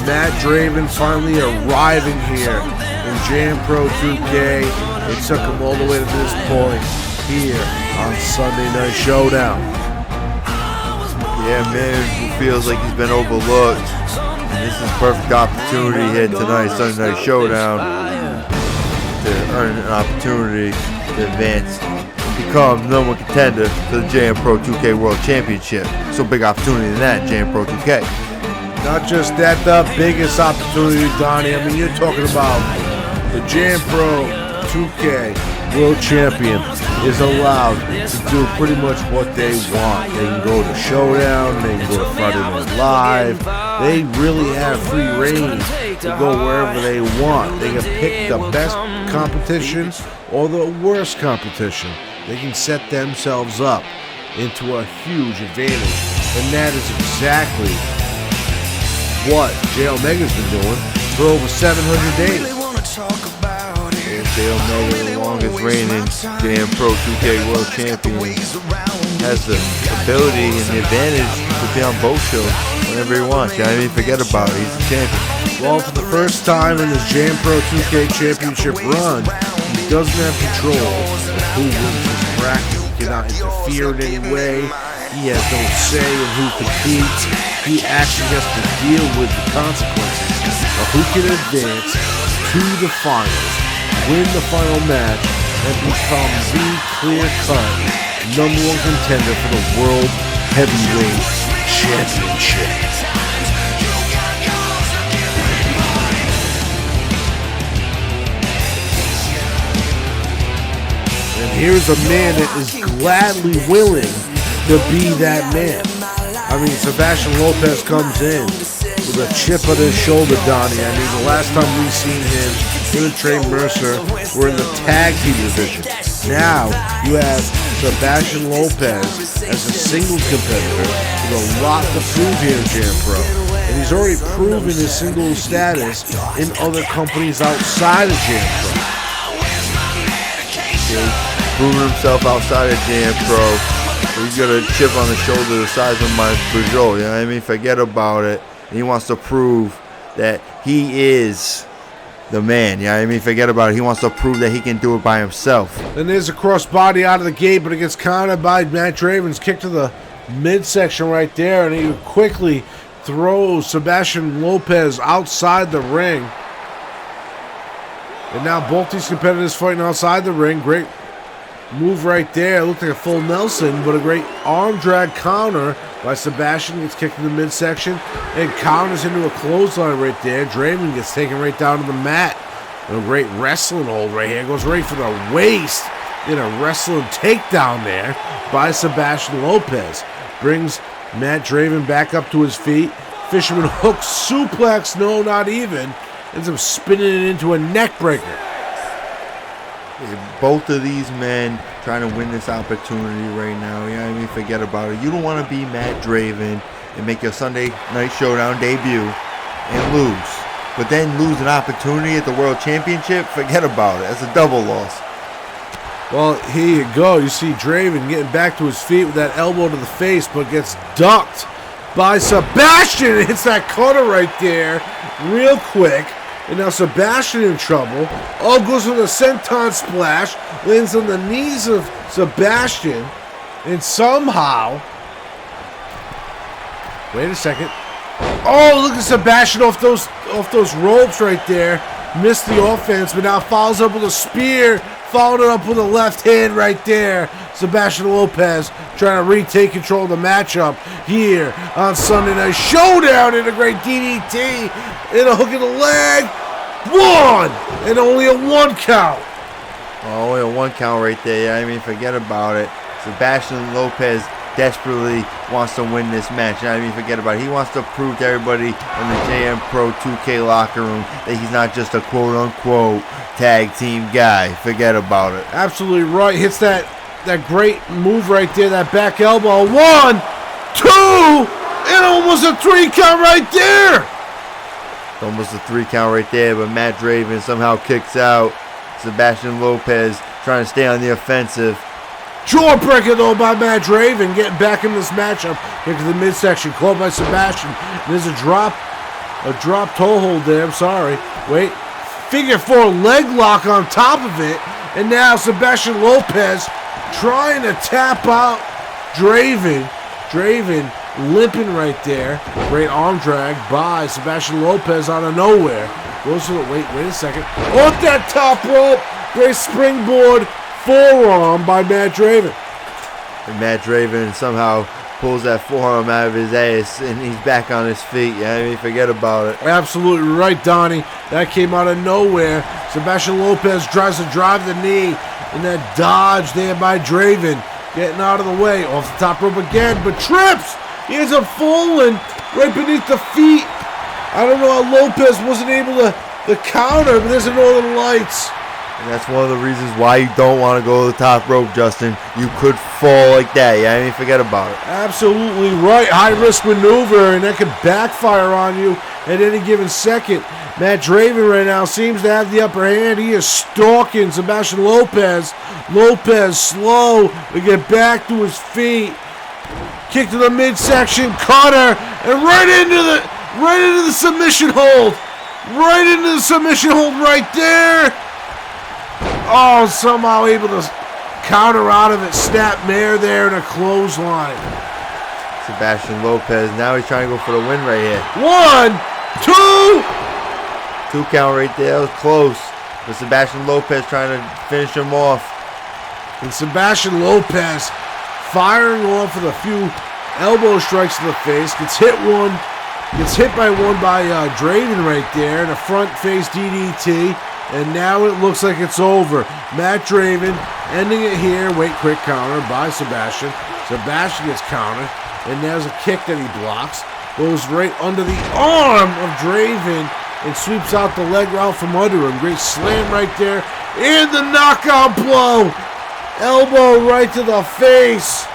Matt Draven finally arriving here in Jam Pro 2K. It took him all the way to this point here on Sunday Night Showdown. Yeah, man, who feels like he's been overlooked. And this is a perfect opportunity here tonight, Sunday Night Showdown, to earn an opportunity to advance and become #1 contender for the JM Pro 2K World Championship. So big opportunity in that, JM Pro 2K. Not just that, the biggest opportunity, Donnie. I mean, you're talking about the Jam Pro 2K World Champion is allowed to do pretty much what they want. They can go to Showdown, they can go to Friday Night Live. They really have free reign to go wherever they want. They can pick the best competition or the worst competition. They can set themselves up into a huge advantage. And that is exactly what J Omega's been doing for over 700 days. J Omega, the longest reigning Jam Pro 2K World Champion, has the ability and the advantage to be on both shows whenever he wants. I mean, forget about it. He's the champion. Well, for the first time in his Jam Pro 2K Championship run, he doesn't have control of who wins his bracket. He cannot interfere in any way. He has no say in who competes. He actually has to deal with the consequences of who can advance to the finals, win the final match, and become the clear-cut #1 contender for the World Heavyweight Championship. And here's a man that is gladly willing to be that man. I mean, Sebastian Lopez comes in with a chip on his shoulder, Donnie. I mean, the last time we seen him, him and Trey Mercer were in the tag team division. Now, you have Sebastian Lopez as a singles competitor with a lot to prove here in Jam Pro. And he's already proven his singles status in other companies outside of Jam Pro. He's proven himself outside of Jam Pro. He's got a chip on the shoulder the size of my Peugeot, you know what I mean? Forget about it. And he wants to prove that he is the man, you know what I mean? Forget about it. He wants to prove that he can do it by himself. And there's a crossbody out of the gate, but it gets countered by Matt Draven's kick to the midsection right there, and he quickly throws Sebastian Lopez outside the ring. And now both these competitors fighting outside the ring. Great move right there. It looked like a full Nelson, but a great arm drag counter by Sebastian. Gets kicked in the midsection and counters into a clothesline right there. Draven gets taken right down to the mat. And a great wrestling hold right here. Goes right for the waist in a wrestling takedown there by Sebastian Lopez. Brings Matt Draven back up to his feet. Fisherman hook suplex, no, not even. Ends up spinning it into a neck breaker. Both of these men trying to win this opportunity right now. You know what I mean? Forget about it. You don't want to be Matt Draven and make your Sunday Night Showdown debut and lose. but then lose an opportunity at the World Championship, forget about it. That's a double loss. Well, here you go. You see Draven getting back to his feet with that elbow to the face, but gets ducked by Sebastian. It hits that cutter right there real quick. And now Sebastian in trouble. Oh, goes with a senton splash. Lands on the knees of Sebastian. And somehow... Wait a second. Oh, look at Sebastian off those ropes right there. Missed the offense, but now follows up with a spear. Followed it up with a left hand right there. Sebastian Lopez trying to retake control of the matchup here on Sunday Night Showdown in a great DDT. And a hook in the leg. One! And only a 1 count. Oh, only a 1 count right there. Yeah, I mean, forget about it. Sebastian Lopez desperately wants to win this match. I mean, forget about it. He wants to prove to everybody in the JM Pro 2K locker room that he's not just a quote-unquote tag team guy. Forget about it. Absolutely right. Hits that great move right there, that back elbow. 1, 2, and almost a 3 count right there. Almost a 3 count right there, but Matt Draven somehow kicks out. Sebastian Lopez trying to stay on the offensive. Jawbreaker though by Matt Draven, getting back in this matchup into the midsection, caught by Sebastian. There's a drop toe hold there. I'm sorry. Wait, figure 4 leg lock on top of it, and now Sebastian Lopez trying to tap out Draven. Draven limping right there. Great arm drag by Sebastian Lopez out of nowhere. Goes to the wait a second. Off that top rope. Great springboard forearm by Matt Draven. And Matt Draven somehow pulls that forearm out of his ass, and he's back on his feet. Yeah, I mean, forget about it. Absolutely right, Donnie. That came out of nowhere. Sebastian Lopez tries to drive the knee, and that dodge there by Draven. Getting out of the way. Off the top rope again, but trips. He ends up falling right beneath the feet. I don't know how Lopez wasn't able to counter, but there's Northern Lights. And that's one of the reasons why you don't want to go to the top rope, Justin. You could fall like that. Yeah, I mean, forget about it. Absolutely right. High-risk maneuver, and that could backfire on you at any given second. Matt Draven right now seems to have the upper hand. He is stalking Sebastian Lopez. Lopez slow to get back to his feet. Kick to the midsection, cutter, and right into the submission hold. Right into the submission hold right there. Oh, somehow able to counter out of it. Snap mare there and a clothesline. Sebastian Lopez, now he's trying to go for the win right here. 1, 2. 2 count right there. That was close. But Sebastian Lopez trying to finish him off. And Sebastian Lopez firing off with a few elbow strikes to the face. Gets hit by one by Draven right there in a front face DDT. And now it looks like it's over. Matt Draven ending it here. Wait, quick counter by Sebastian. Sebastian gets countered. And there's a kick that he blocks. Goes right under the arm of Draven and sweeps out the leg out from under him. Great slam right there. And the knockout blow. Elbow right to the face.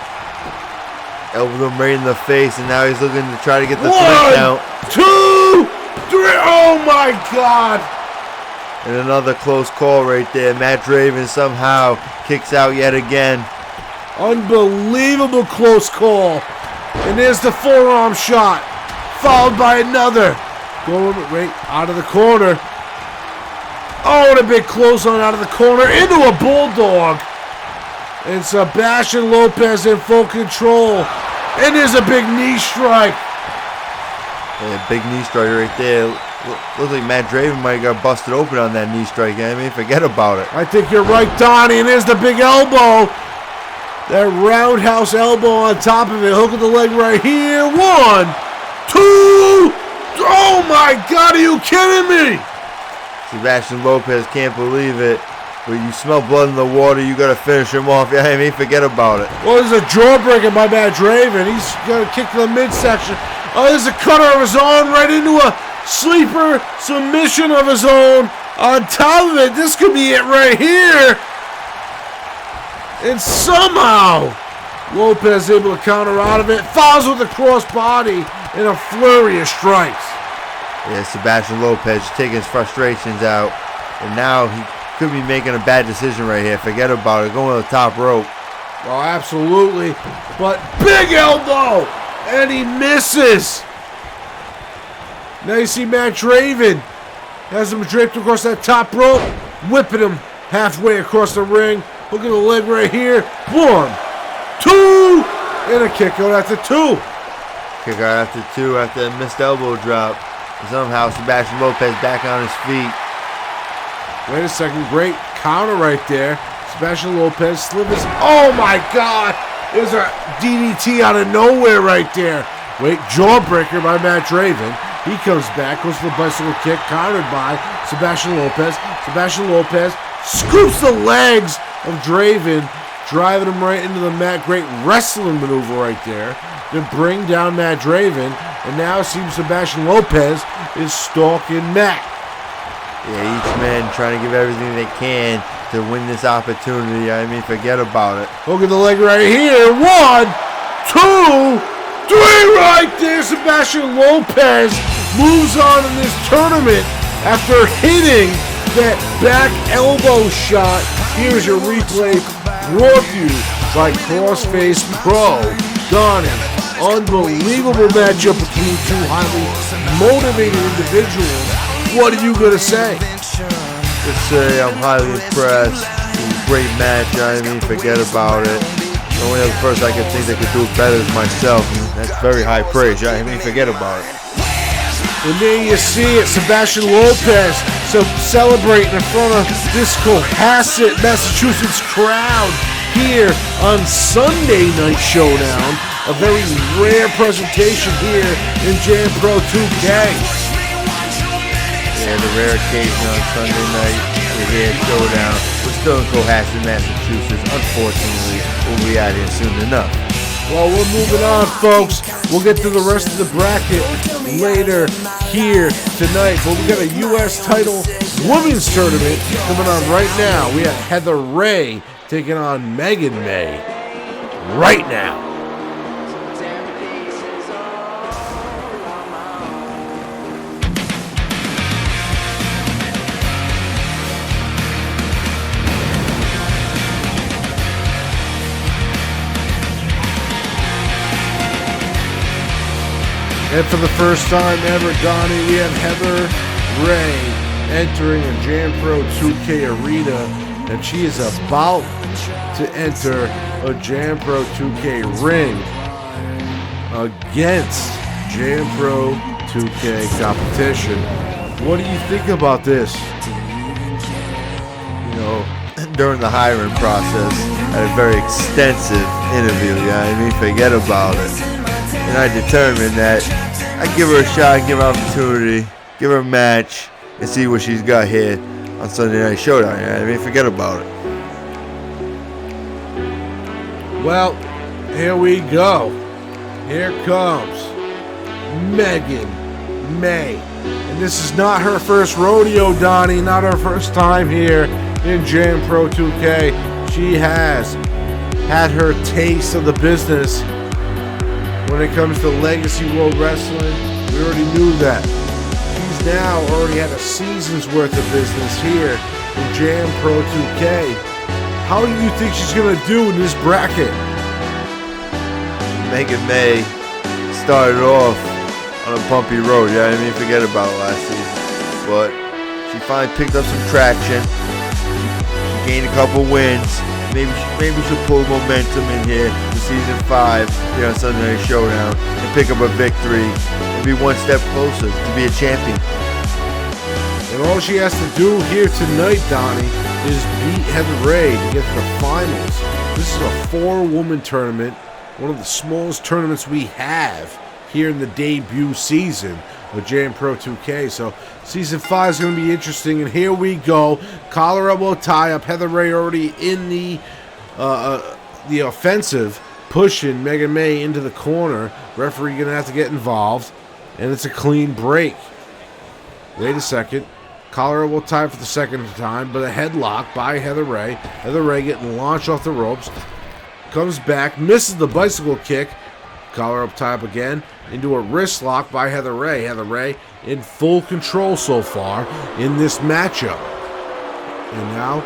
Elbowed him right in the face, and now he's looking to try to get the 1, 3 count. 2, 3. Oh my God. And another close call right there. Matt Draven somehow kicks out yet again. Unbelievable close call. And there's the forearm shot. Followed by another. Going right out of the corner. Oh, and a big clothesline out of the corner into a bulldog. And Sebastian Lopez in full control. And there's a big knee strike. Yeah, big knee strike right there. Looks like Matt Draven might have got busted open on that knee strike. I mean, forget about it. I think you're right, Donnie. And there's the big elbow. That roundhouse elbow on top of it. Hook of the leg right here. 1, 2. Oh my God, are you kidding me? Sebastian Lopez can't believe it. When you smell blood in the water, you got to finish him off. Yeah, I mean, forget about it. Well, there's a jawbreaker by Matt Draven. He's got to kick to the midsection. Oh, there's a cutter of his own right into a sleeper submission of his own. On top of it, this could be it right here. And somehow, Lopez able to counter out of it. Falls with a cross body in a flurry of strikes. Yeah, Sebastian Lopez taking his frustrations out. And now he could be making a bad decision right here. Forget about it. Going to the top rope. Oh, absolutely. But big elbow! And he misses. Now you see Matt Draven has him draped across that top rope, whipping him halfway across the ring. Look at the leg right here. 1, 2, and a kick out after 2. Kick out after 2 after a missed elbow drop. And somehow Sebastian Lopez back on his feet. Wait a second. Great counter right there. Sebastian Lopez slivers. Oh my God! There's a DDT out of nowhere right there. Wait, jawbreaker by Matt Draven. He comes back, goes for the bicycle kick, countered by Sebastian Lopez. Sebastian Lopez scoops the legs of Draven, driving him right into the mat. Great wrestling maneuver right there to bring down Matt Draven. And now it seems Sebastian Lopez is stalking Matt. Yeah, each man trying to give everything they can to win this opportunity. I mean, forget about it. Look at the leg right here. 1, 2, 3 right there. Sebastian Lopez moves on in this tournament after hitting that back elbow shot. Here's your replay brought to you by Crossface Pro. Donnie, unbelievable matchup between two highly motivated individuals. What are you going to say? Just say I'm highly impressed. It was a great match. I mean, forget about it. The only other person I can think that could do it better is myself. And that's very high praise. I mean, forget about it. And there you see it, Sebastian Lopez celebrating in front of this Cohasset, Massachusetts crowd here on Sunday Night Showdown. A very rare presentation here in Jam Pro 2K. Yeah, the rare occasion on Sunday night, we're here at Showdown. We're still in Cohasset, Massachusetts. Unfortunately, we'll be out here soon enough. Well, we're moving on, folks. We'll get to the rest of the bracket later here tonight. But we got a U.S. title women's tournament coming on right now. We have Heather Ray taking on Megan May right now. And for the first time ever, Donnie, we have Heather Ray entering a Jam Pro 2K arena, and she is about to enter a Jam Pro 2K ring against Jam Pro 2K competition. What do you think about this? You know, during the hiring process, I had a very extensive interview. I mean, forget about it. And I determined that I'd give her a shot, give her an opportunity, give her a match, and see what she's got here on Sunday Night Showdown. I mean, forget about it. Well, here we go. Here comes Megan May. And this is not her first rodeo, Donnie, not her first time here in Jam Pro 2K. She has had her taste of the business. When it comes to Legacy World Wrestling, we already knew that. She's now already had a season's worth of business here in Jam Pro 2K. How do you think she's going to do in this bracket? Megan May started off on a bumpy road. Yeah, I mean, forget about last season. But she finally picked up some traction. She gained a couple wins. Maybe she'll pull momentum in here to Season 5 here on Sunday Night Showdown and pick up a victory and be one step closer to be a champion. And all she has to do here tonight, Donnie, is beat Heather Ray to get to the finals. This is a 4-woman tournament, one of the smallest tournaments we have here in the debut season of Jam Pro 2K. So Season 5 is going to be interesting, and here we go. Collar elbow tie up. Heather Ray already in the offensive, pushing Megan May into the corner. Referee going to have to get involved, and it's a clean break. Wait a second. Collar elbow tie for the second time, but a headlock by Heather Ray. Heather Ray getting launched off the ropes. Comes back, misses the bicycle kick. Collar up top again into a wrist lock by Heather Ray. Heather Ray in full control so far in this matchup. And now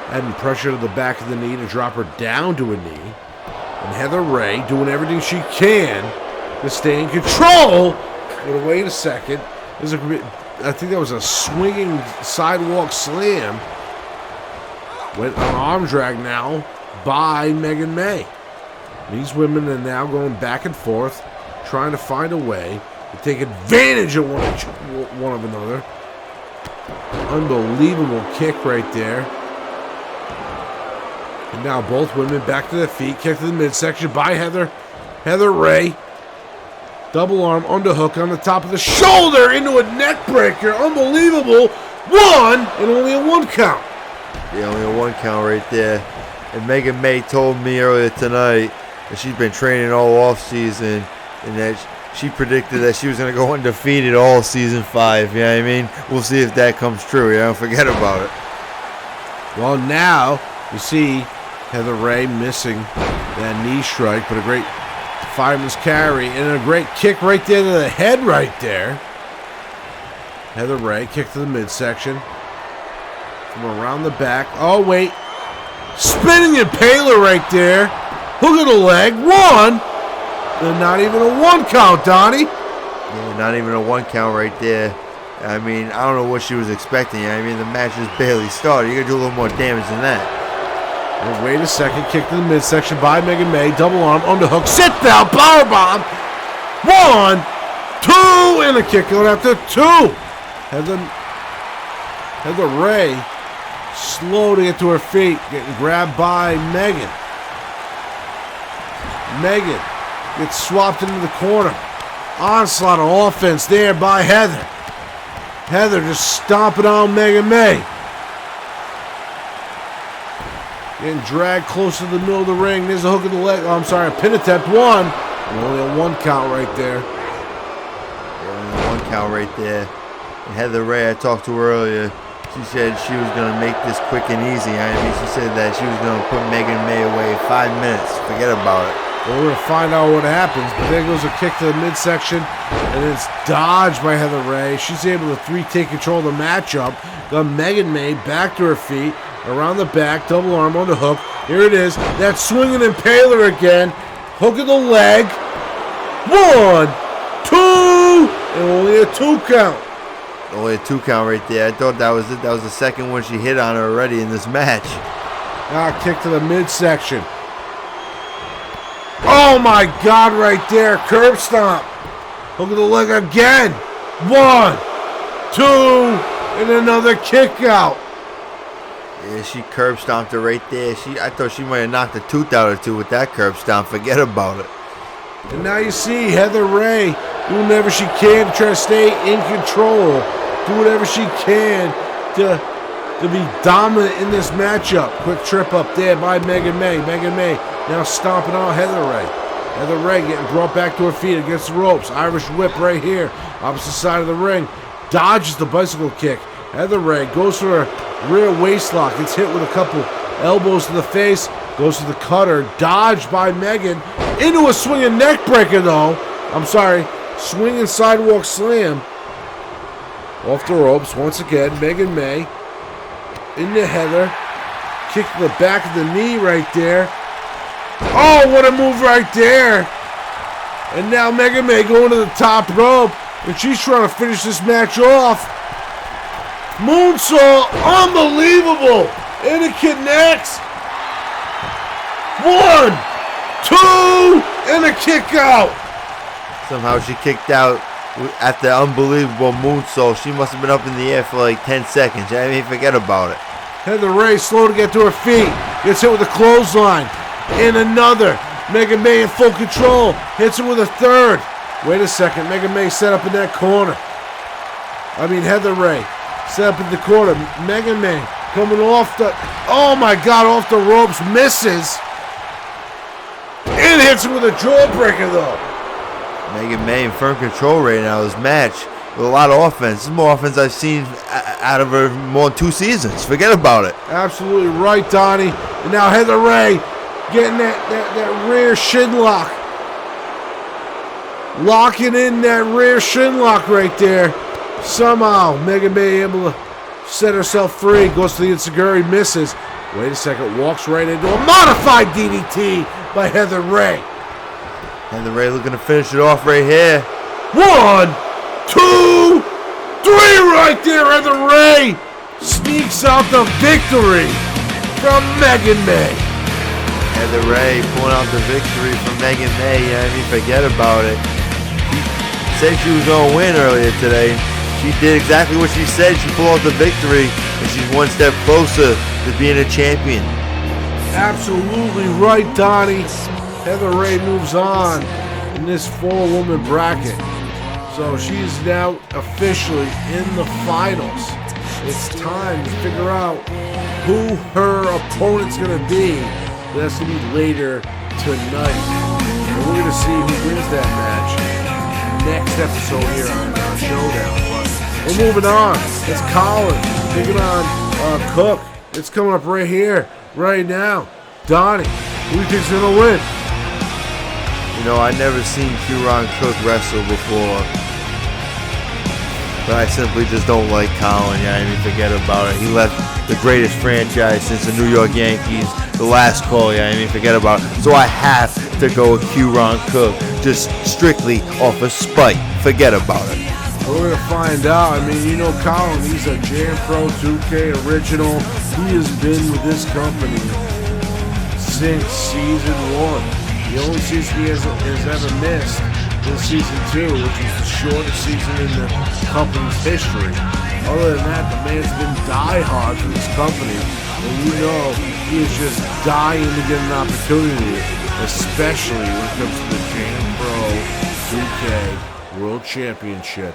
adding pressure to the back of the knee to drop her down to a knee. And Heather Ray doing everything she can to stay in control. But wait a second. I think that was a swinging sidewalk slam. Went on arm drag now by Megan May. These women are now going back and forth, trying to find a way to take advantage of one of another. Unbelievable kick right there. And now both women back to their feet. Kick to the midsection by Heather Ray. Double arm underhook on the top of the shoulder into a neck breaker. Unbelievable. One and only a 1 count. Yeah, only a 1 count right there. And Megan May told me earlier tonight that she's been training all off season and that she predicted that she was going to go undefeated all season 5. You know what I mean? We'll see if that comes true. You know, forget about it. Well, now you see Heather Ray missing that knee strike, but a great fireman's carry and a great kick right there to the head right there. Heather Ray kick to the midsection from around the back. Oh, wait. Spinning impaler right there. Hook of the leg. 1. And not even a 1 count, Donnie. Yeah, not even a 1 count right there. I mean, I don't know what she was expecting. I mean, the match just barely started. You got to do a little more damage than that. And wait a second. Kick to the midsection by Megan May. Double arm, underhook. Sit down. Powerbomb. 1, 2. And a kick going after 2. Heather Ray slow to get to her feet. Getting grabbed by Megan. Megan gets swapped into the corner. Onslaught of offense there by Heather. Heather just stomping on Megan May. Getting dragged close to the middle of the ring. There's a hook of the leg. Oh, I'm sorry, a pin attempt. 1. And only a 1 count right there. Yeah, only a 1 count right there. And Heather Ray, I talked to her earlier. She said she was going to make this quick and easy. I mean, she said that she was going to put Megan May away in 5 minutes. Forget about it. Well, we're going to find out what happens. But there goes a kick to the midsection. And it's dodged by Heather Ray. She's able to take control of the matchup. Got Megan May back to her feet. Around the back. Double arm on the hook. Here it is. That swinging impaler again. Hook of the leg. 1, 2. And only a 2 count. Only a 2 count right there. I thought that was it. That was the second one she hit on her already in this match. Now kick to the midsection. Oh my God, right there. Curb stomp. Hook of the leg again. 1, 2, and another kick out. Yeah, she curb stomped her right there. I thought she might have knocked a tooth out or two with that curb stomp. Forget about it. And now you see Heather Ray do whatever she can to try to stay in control. Do whatever she can to be dominant in this matchup. Quick trip up there by Megan May. Megan May now stomping on Heather Ray. Heather Ray getting brought back to her feet against the ropes. Irish whip right here. Opposite side of the ring. Dodges the bicycle kick. Heather Ray goes for a rear waist lock. Gets hit with a couple elbows to the face. Goes to the cutter. Dodged by Megan. Into a swinging neck breaker though. I'm sorry. Swinging sidewalk slam. Off the ropes once again. Megan May. Into Heather. Kick to the back of the knee right there. Oh, what a move right there. And now Megan May going to the top rope. And she's trying to finish this match off. Moonsault. Unbelievable. And it connects. 1, 2, and a kick out. Somehow she kicked out at the unbelievable moonsault. She must have been up in the air for like 10 seconds. I mean, forget about it. Heather Ray slow to get to her feet. Gets hit with a clothesline. And another. Megan May in full control. Hits her with a third. Wait a second. Megan May set up in that corner. Heather Ray set up in the corner. Megan May coming off the... Oh my God, off the ropes. Misses. And hits her with a jawbreaker though. Megan May in firm control right now. This match with a lot of offense. This is more offense I've seen out of her more than 2 seasons. Forget about it. Absolutely right, Donnie. And now Heather Ray getting that rear shin lock. locking in that rear shin lock right there. Somehow, Mega May able to set herself free. Goes to the Enziguri, misses. Wait a second, walks right into a modified DDT by Heather Ray. Heather Ray looking to finish it off right here. 1, 2, 3 right there. Heather Ray sneaks out the victory from Megan May. Heather Ray pulling out the victory from Megan May. I mean, forget about it. She said she was going to win earlier today. She did exactly what she said. She pulled out the victory, and she's one step closer to being a champion. Absolutely right, Donnie. Heather Ray moves on in this 4-woman bracket. So she's now officially in the finals. It's time to figure out who her opponent's going to be. That's going to be later tonight. And we're going to see who wins that match next episode here on Showdown. But we're moving on. It's Collin taking on Cook. It's coming up right here, right now. Donnie, who do you think's going to win? You know, I never seen Qu'Ran Cook wrestle before. But I simply just don't like Collin. Yeah, I mean, forget about it. He left the greatest franchise since the New York Yankees, the last call. Yeah, I mean, forget about it. So I have to go with Qu'Ran Cook, just strictly off of spite. Forget about it. We're going to find out. I mean, you know Collin, he's a Jam Pro 2K original. He has been with this company since season 1. The only season he has ever missed is season 2, which is the shortest season in the company's history. Other than that, the man's been diehard for this company, and you know he is just dying to get an opportunity, especially when it comes to the Jam Pro 2K World Championship,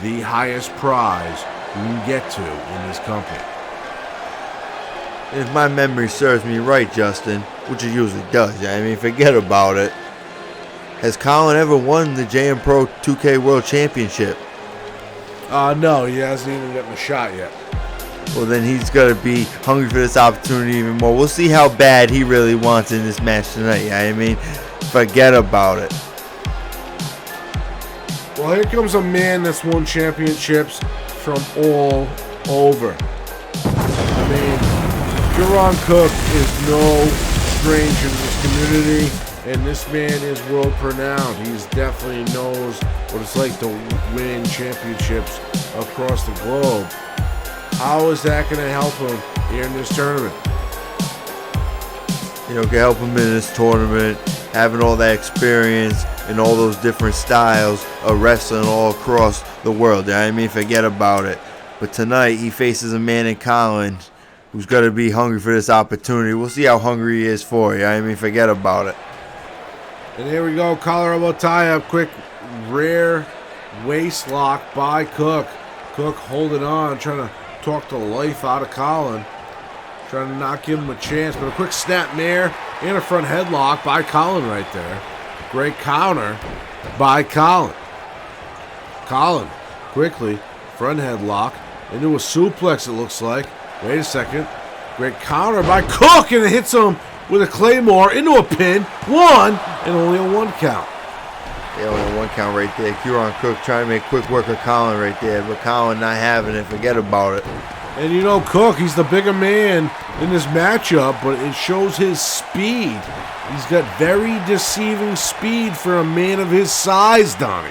the highest prize you can get to in this company. If my memory serves me right, Justin, which it usually does, I mean, forget about it. Has Collin ever won the JM Pro 2K World Championship? No, he hasn't even gotten a shot yet. Well, then he's got to be hungry for this opportunity even more. We'll see how bad he really wants in this match tonight. I mean, forget about it. Well, here comes a man that's won championships from all over. I mean, Qu'Ran Cook is no stranger to this community, and this man is world renowned. He definitely knows what it's like to win championships across the globe. How is that going to help him here in this tournament? You know, can help him in this tournament, having all that experience and all those different styles of wrestling all across the world. I mean, forget about it. But tonight, he faces a man in Collin who's got to be hungry for this opportunity. We'll see how hungry he is for it. I mean, forget about it. And here we go, collar elbow tie-up, quick rear waist lock by Cook. Cook holding on, trying to talk the life out of Collin. Trying to not give him a chance, but a quick snap mare and a front headlock by Collin right there. Great counter by Collin. Collin, quickly, front headlock into a suplex it looks like. Wait a second. Great counter by Cook, and it hits him with a claymore into a pin. 1, and only a 1 count. Yeah, only a 1 count right there. Qu'Ran Cook trying to make quick work of Collin right there, but Collin not having it. Forget about it. And you know Cook, he's the bigger man in this matchup, but it shows his speed. He's got very deceiving speed for a man of his size, Donnie.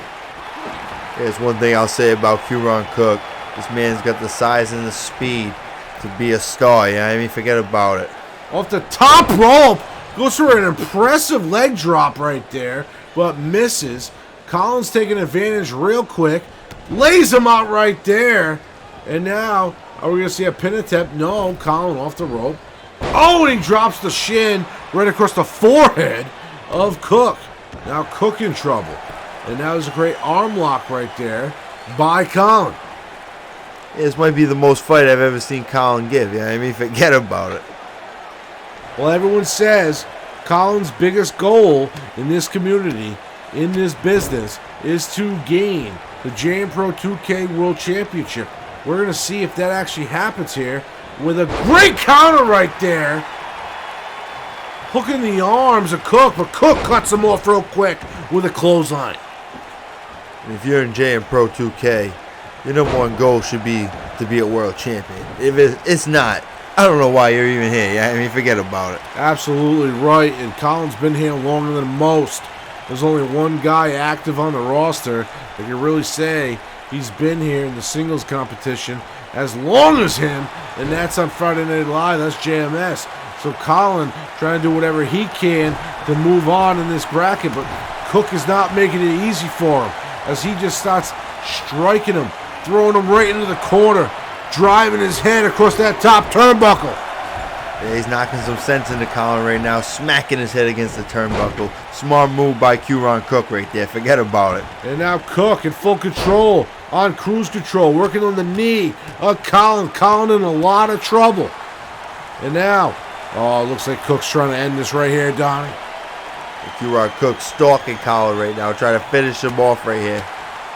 There's one thing I'll say about Qu'Ran Cook. This man's got the size and the speed to be a star. Yeah, I mean, forget about it. Off the top rope, goes for an impressive leg drop right there, but misses. Collin's taking advantage real quick, lays him out right there, and now are we going to see a pin attempt? No, Collin off the rope. Oh, and he drops the shin right across the forehead of Cook. Now Cook in trouble. And now there's a great arm lock right there by Collin. This might be the most fight I've ever seen Collin give. Yeah, I mean, forget about it. Well, everyone says Collin's biggest goal in this community, in this business, is to gain the JM Pro 2K World Championship. We're going to see if that actually happens here with a great counter right there. Hooking the arms of Cook, but Cook cuts him off real quick with a clothesline. And if you're in J and Pro 2K, your number one goal should be to be a world champion. If it's not, I don't know why you're even here. I mean, forget about it. Absolutely right, and Collin's been here longer than most. There's only one guy active on the roster that can really say he's been here in the singles competition as long as him, and that's on Friday Night Live. That's JMS. So Collin trying to do whatever he can to move on in this bracket, but Cook is not making it easy for him as he just starts striking him, throwing him right into the corner, driving his head across that top turnbuckle. Yeah, he's knocking some sense into Collin right now, smacking his head against the turnbuckle. Smart move by Qu'Ran Cook right there. Forget about it. And now Cook in full control, on cruise control, working on the knee of Collin. Collin in a lot of trouble. And now, oh, it looks like Cook's trying to end this right here, Donnie. Qu'Ran Cook stalking Collin right now, trying to finish him off right here.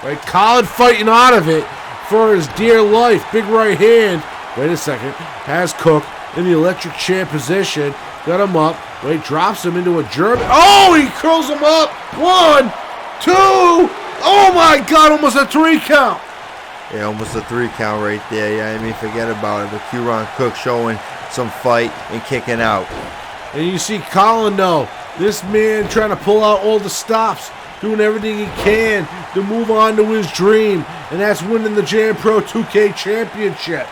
Right, Collin fighting out of it for his dear life. Big right hand. Wait a second. Has Cook in the electric chair position. Got him up. Wait, drops him into a German. Oh, he curls him up. 1, 2. Oh my God, almost a 3 count. Yeah, almost a 3 count right there. Yeah, I mean, forget about it. But Qu'Ran Cook showing some fight and kicking out. And you see Collin, though. This man trying to pull out all the stops, doing everything he can to move on to his dream, and that's winning the Jam Pro 2K Championship.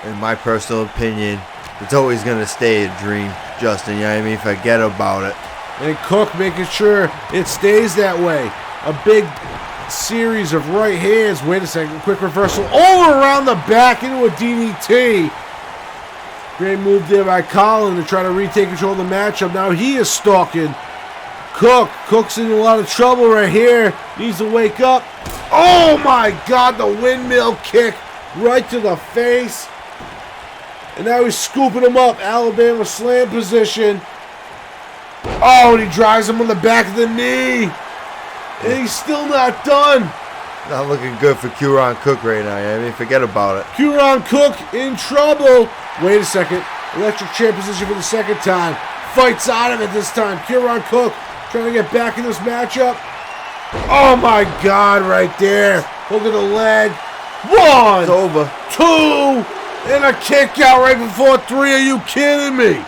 In my personal opinion, it's always going to stay a dream, Justin. You know what I mean? Forget about it. And Cook making sure it stays that way. A big series of right hands. Wait a second. Quick reversal. Over around the back into a DDT. Great move there by Collin to try to retake control of the matchup. Now he is stalking Cook. Cook's in a lot of trouble right here. Needs to wake up. Oh my God, the windmill kick right to the face. And now he's scooping him up. Alabama slam position. Oh, and he drives him on the back of the knee. And he's still not done. Not looking good for Qu'Ran Cook right now. I mean, forget about it. Qu'Ran Cook in trouble. Wait a second. Electric chair position for the second time. Fights out of it this time. Qu'Ran Cook trying to get back in this matchup. Oh my God, right there. Look at the leg. 1, It's over. 2, and a kick out right before 3. Are you kidding me?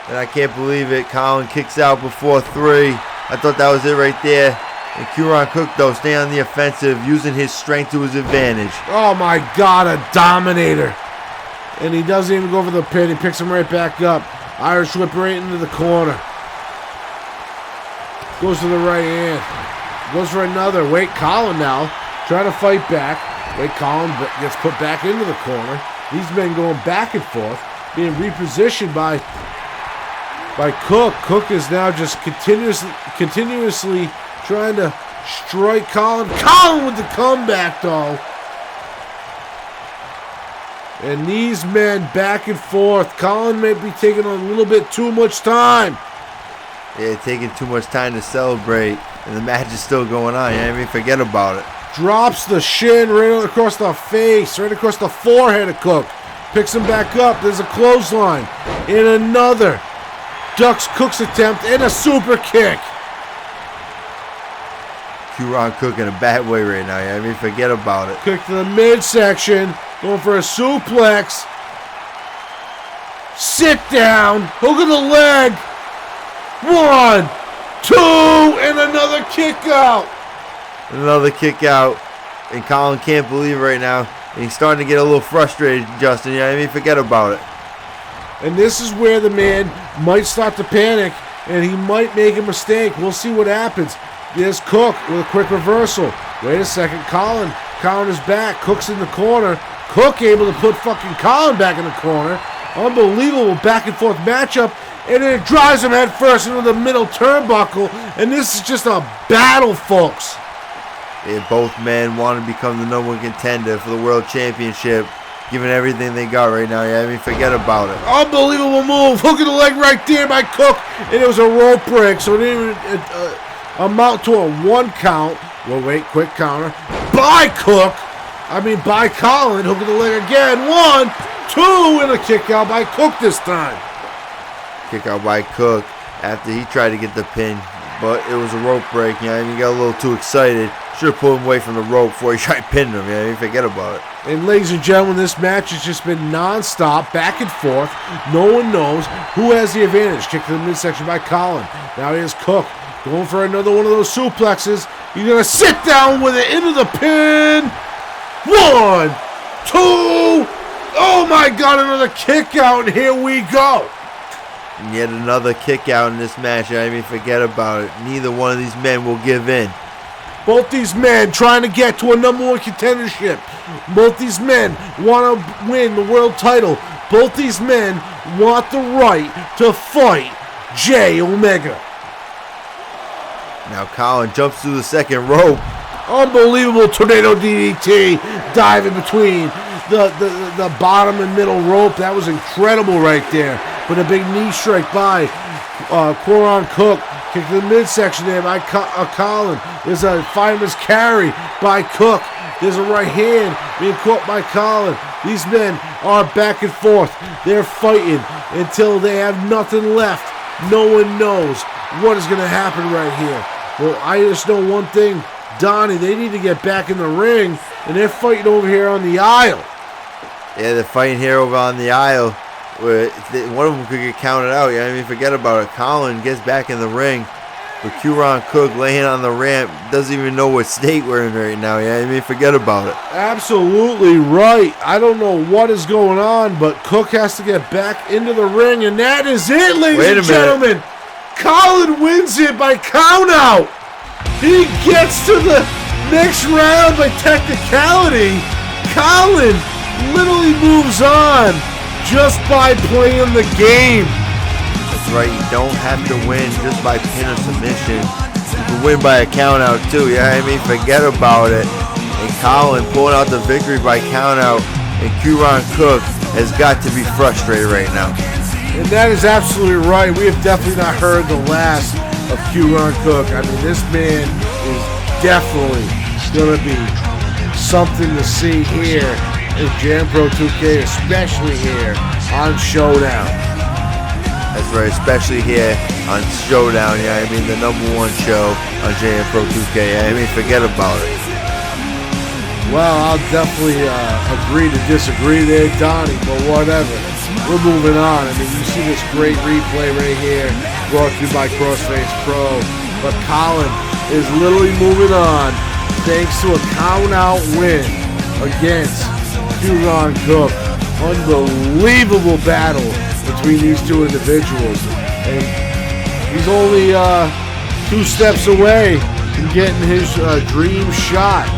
And I can't believe it. Collin kicks out before 3. I thought that was it right there. And Qu'Ran Cook, though, staying on the offensive, using his strength to his advantage. Oh my God, a dominator. And he doesn't even go for the pin. He picks him right back up. Irish whip right into the corner. Goes to the right hand. Goes for another. Wait, Collin now trying to fight back. Wait, Collin gets put back into the corner. These men going back and forth, being repositioned by Cook. Cook is now just continuously trying to strike Collin. Collin with the comeback, though. And these men back and forth. Collin may be taking a little bit too much time. Yeah, taking too much time to celebrate. And the match is still going on. I mean, forget about it. Drops the shin right across the face, right across the forehead of Cook. Picks him back up. There's a clothesline. And another. Ducks Cook's attempt and a super kick. Qu'Ran Cook in a bad way right now. I mean, forget about it. Kick to the midsection. Going for a suplex. Sit down. Hook of the leg. 1, 2, and another kick out. Another kick out. And Collin can't believe it right now. And he's starting to get a little frustrated, Justin. You know what I mean? Forget about it. And this is where the man might start to panic, and he might make a mistake. We'll see what happens. There's Cook with a quick reversal. Wait a second. Collin is back. Cook's in the corner. Cook able to put fucking Collin back in the corner. Unbelievable back and forth matchup. And then it drives him head first into the middle turnbuckle. And this is just a battle, folks. Yeah, both men want to become the number 1 contender for the World Championship, giving everything they got right now. Yeah, I mean, forget about it. Unbelievable move. Hook of the leg right there by Cook. And it was a rope break, so it didn't even amount to a 1 count. Well, wait, quick counter. By Collin. Hook of the leg again. 1, 2, and a kick out by Cook this time. Kick out by Cook after he tried to get the pin. but it was a rope break. You know what I mean? He got a little too excited. Should have pulled him away from the rope before he tried pinning him. You know what I mean? Forget about it. And ladies and gentlemen, this match has just been non-stop, back and forth. No one knows who has the advantage. Kick to the midsection by Collin. Now here's Cook going for another one of those suplexes. He's going to sit down with it into the pin. 1, 2. Oh my God, another kick out, and here we go. And yet another kick out in this match. You know what I mean? Forget about it. Neither one of these men will give in. Both these men trying to get to a #1 contendership. Both these men want to win the world title. Both these men want the right to fight J Omega. Now Collin jumps through the second rope. Unbelievable tornado DDT. Dive in between the bottom and middle rope. That was incredible right there. But a big knee strike by Qu'Ran Cook. Kick to the midsection there by Collin. There's a fireman's carry by Cook. There's a right hand being caught by Collin. These men are back and forth. They're fighting until they have nothing left. No one knows what is going to happen right here. Well, I just know one thing. Donnie, they need to get back in the ring, and they're fighting over here on the aisle. Yeah, they're fighting here over on the aisle. Where one of them could get counted out. You know what I mean? Forget about it. Collin gets back in the ring. But Qu'Ran Cook laying on the ramp doesn't even know what state we're in right now. You know what I mean? Forget about it. Absolutely right. I don't know what is going on, but Cook has to get back into the ring, and that is it, ladies and gentlemen. Collin wins it by countout. He gets to the next round by technicality. Collin literally moves on just by playing the game. That's right. You don't have to win just by pin or submission. You can win by a count out too. You know what I mean? Forget about it. And Collin pulling out the victory by count out. And Qu'Ran Cook has got to be frustrated right now. And that is absolutely right. We have definitely not heard the last of Qu'Ran Cook. I mean, this man is definitely going to be something to see here in Jam Pro 2K, especially here on Showdown. That's right, especially here on Showdown. Yeah, I mean the #1 show on Jam Pro 2K. I mean, forget about it. Well, I'll definitely agree to disagree there, Donnie, but whatever. We're moving on. I mean, you see this great replay right here, brought to you by Crossface Pro. But Collin is literally moving on thanks to a count-out win against Qu'Ran Cook. Unbelievable battle between these two individuals. And he's only 2 steps away from getting his dream shot.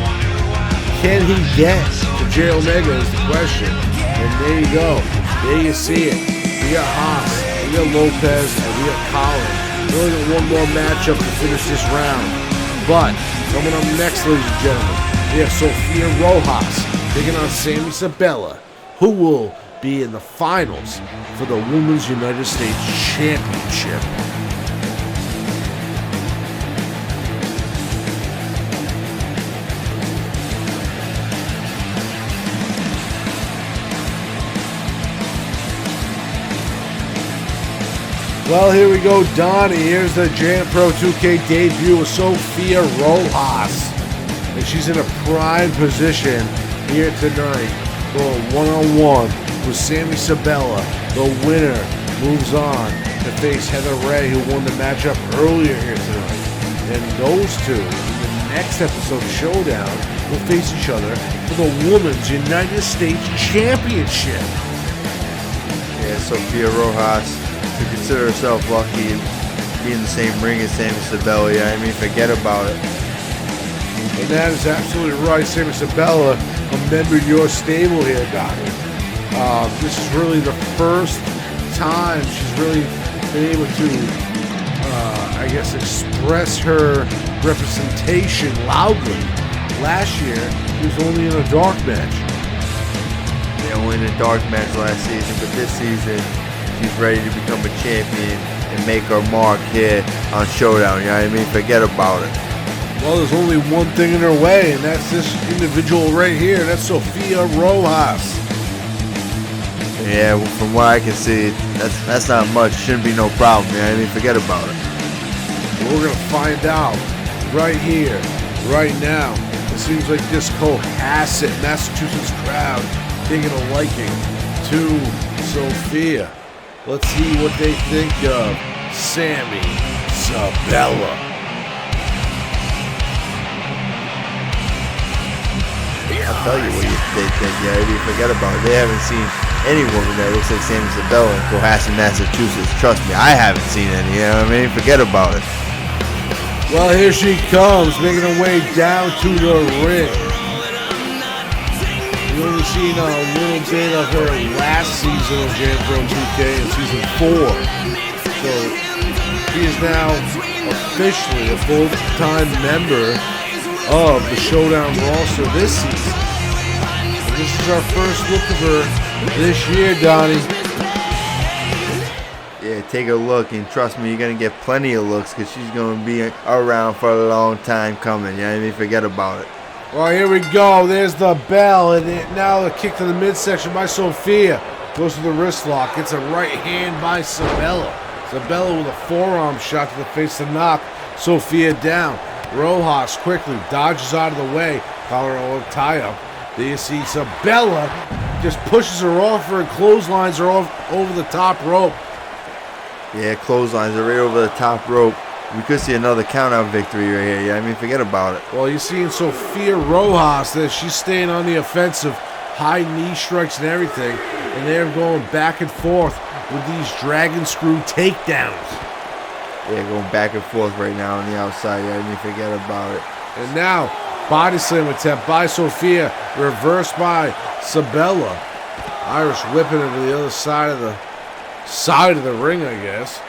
Can he get to J Omega is the question. And there you go. There you see it. We got Haas, we got Lopez, and we got Collin. We only got one more matchup to finish this round. But coming up next, ladies and gentlemen, we have Sofia Rojas taking on Sabella, who will be in the finals for the Women's United States Championship. Well, here we go, Donnie. Here's the Jam Pro 2K debut of Sofia Rojas. And she's in a prime position here tonight for a one-on-one with Sabella. The winner moves on to face Heather Ray, who won the matchup earlier here tonight. And those two, in the next episode of Showdown, will face each other for the Women's United States Championship. Yeah, Sofia Rojas to consider herself lucky and be in the same ring as Sabella. Yeah, I mean, forget about it. And that is absolutely right. Sabella, a member of your stable here, Donnie. This is really the first time she's really been able to, I guess, express her representation loudly. Last year, she was only in a dark match. Yeah, only in a dark match last season, but this season, she's ready to become a champion and make her mark here on Showdown. You know what I mean? Forget about it. Well, there's only one thing in her way, and that's this individual right here. That's Sofia Rojas. Yeah, from what I can see, that's not much. Shouldn't be no problem. You know what I mean? Forget about it. We're going to find out right here, right now. It seems like this Cohasset, Massachusetts crowd taking a liking to Sofia. Let's see what they think of Sammi Sabella. I'll tell you what they think, yeah. You forget about it. They haven't seen any woman that looks like Sammi Sabella in Cohasset, Massachusetts. Trust me, I haven't seen any. You know what I mean? Forget about it. Well, here she comes, making her way down to the ring. We've only seen a little bit of her last season of Jam Pro 2K in season 4. So she is now officially a full-time member of the Showdown roster this season. And this is our first look of her this year, Donnie. Yeah, take a look, and trust me, you're going to get plenty of looks because she's going to be around for a long time coming. You know what I mean? Forget about it. Well, here we go. There's the bell, and now the kick to the midsection by Sofia. Goes to the wrist lock. Gets a right hand by Sabella. Sabella with a forearm shot to the face to knock Sofia down. Rojas quickly dodges out of the way. Collar tie up. There you see Sabella just pushes her off her and clotheslines her off over the top rope. Yeah, clotheslines are right over the top rope. We could see another count-out victory right here. Yeah, I mean, forget about it. Well, you're seeing Sofia Rojas that she's staying on the offensive, high knee strikes and everything, and they're going back and forth with these dragon screw takedowns. Yeah, going back and forth right now on the outside. Yeah, I mean, forget about it. And now, body slam attempt by Sofia, reversed by Sabella. Irish whipping her to the other side of the ring, I guess.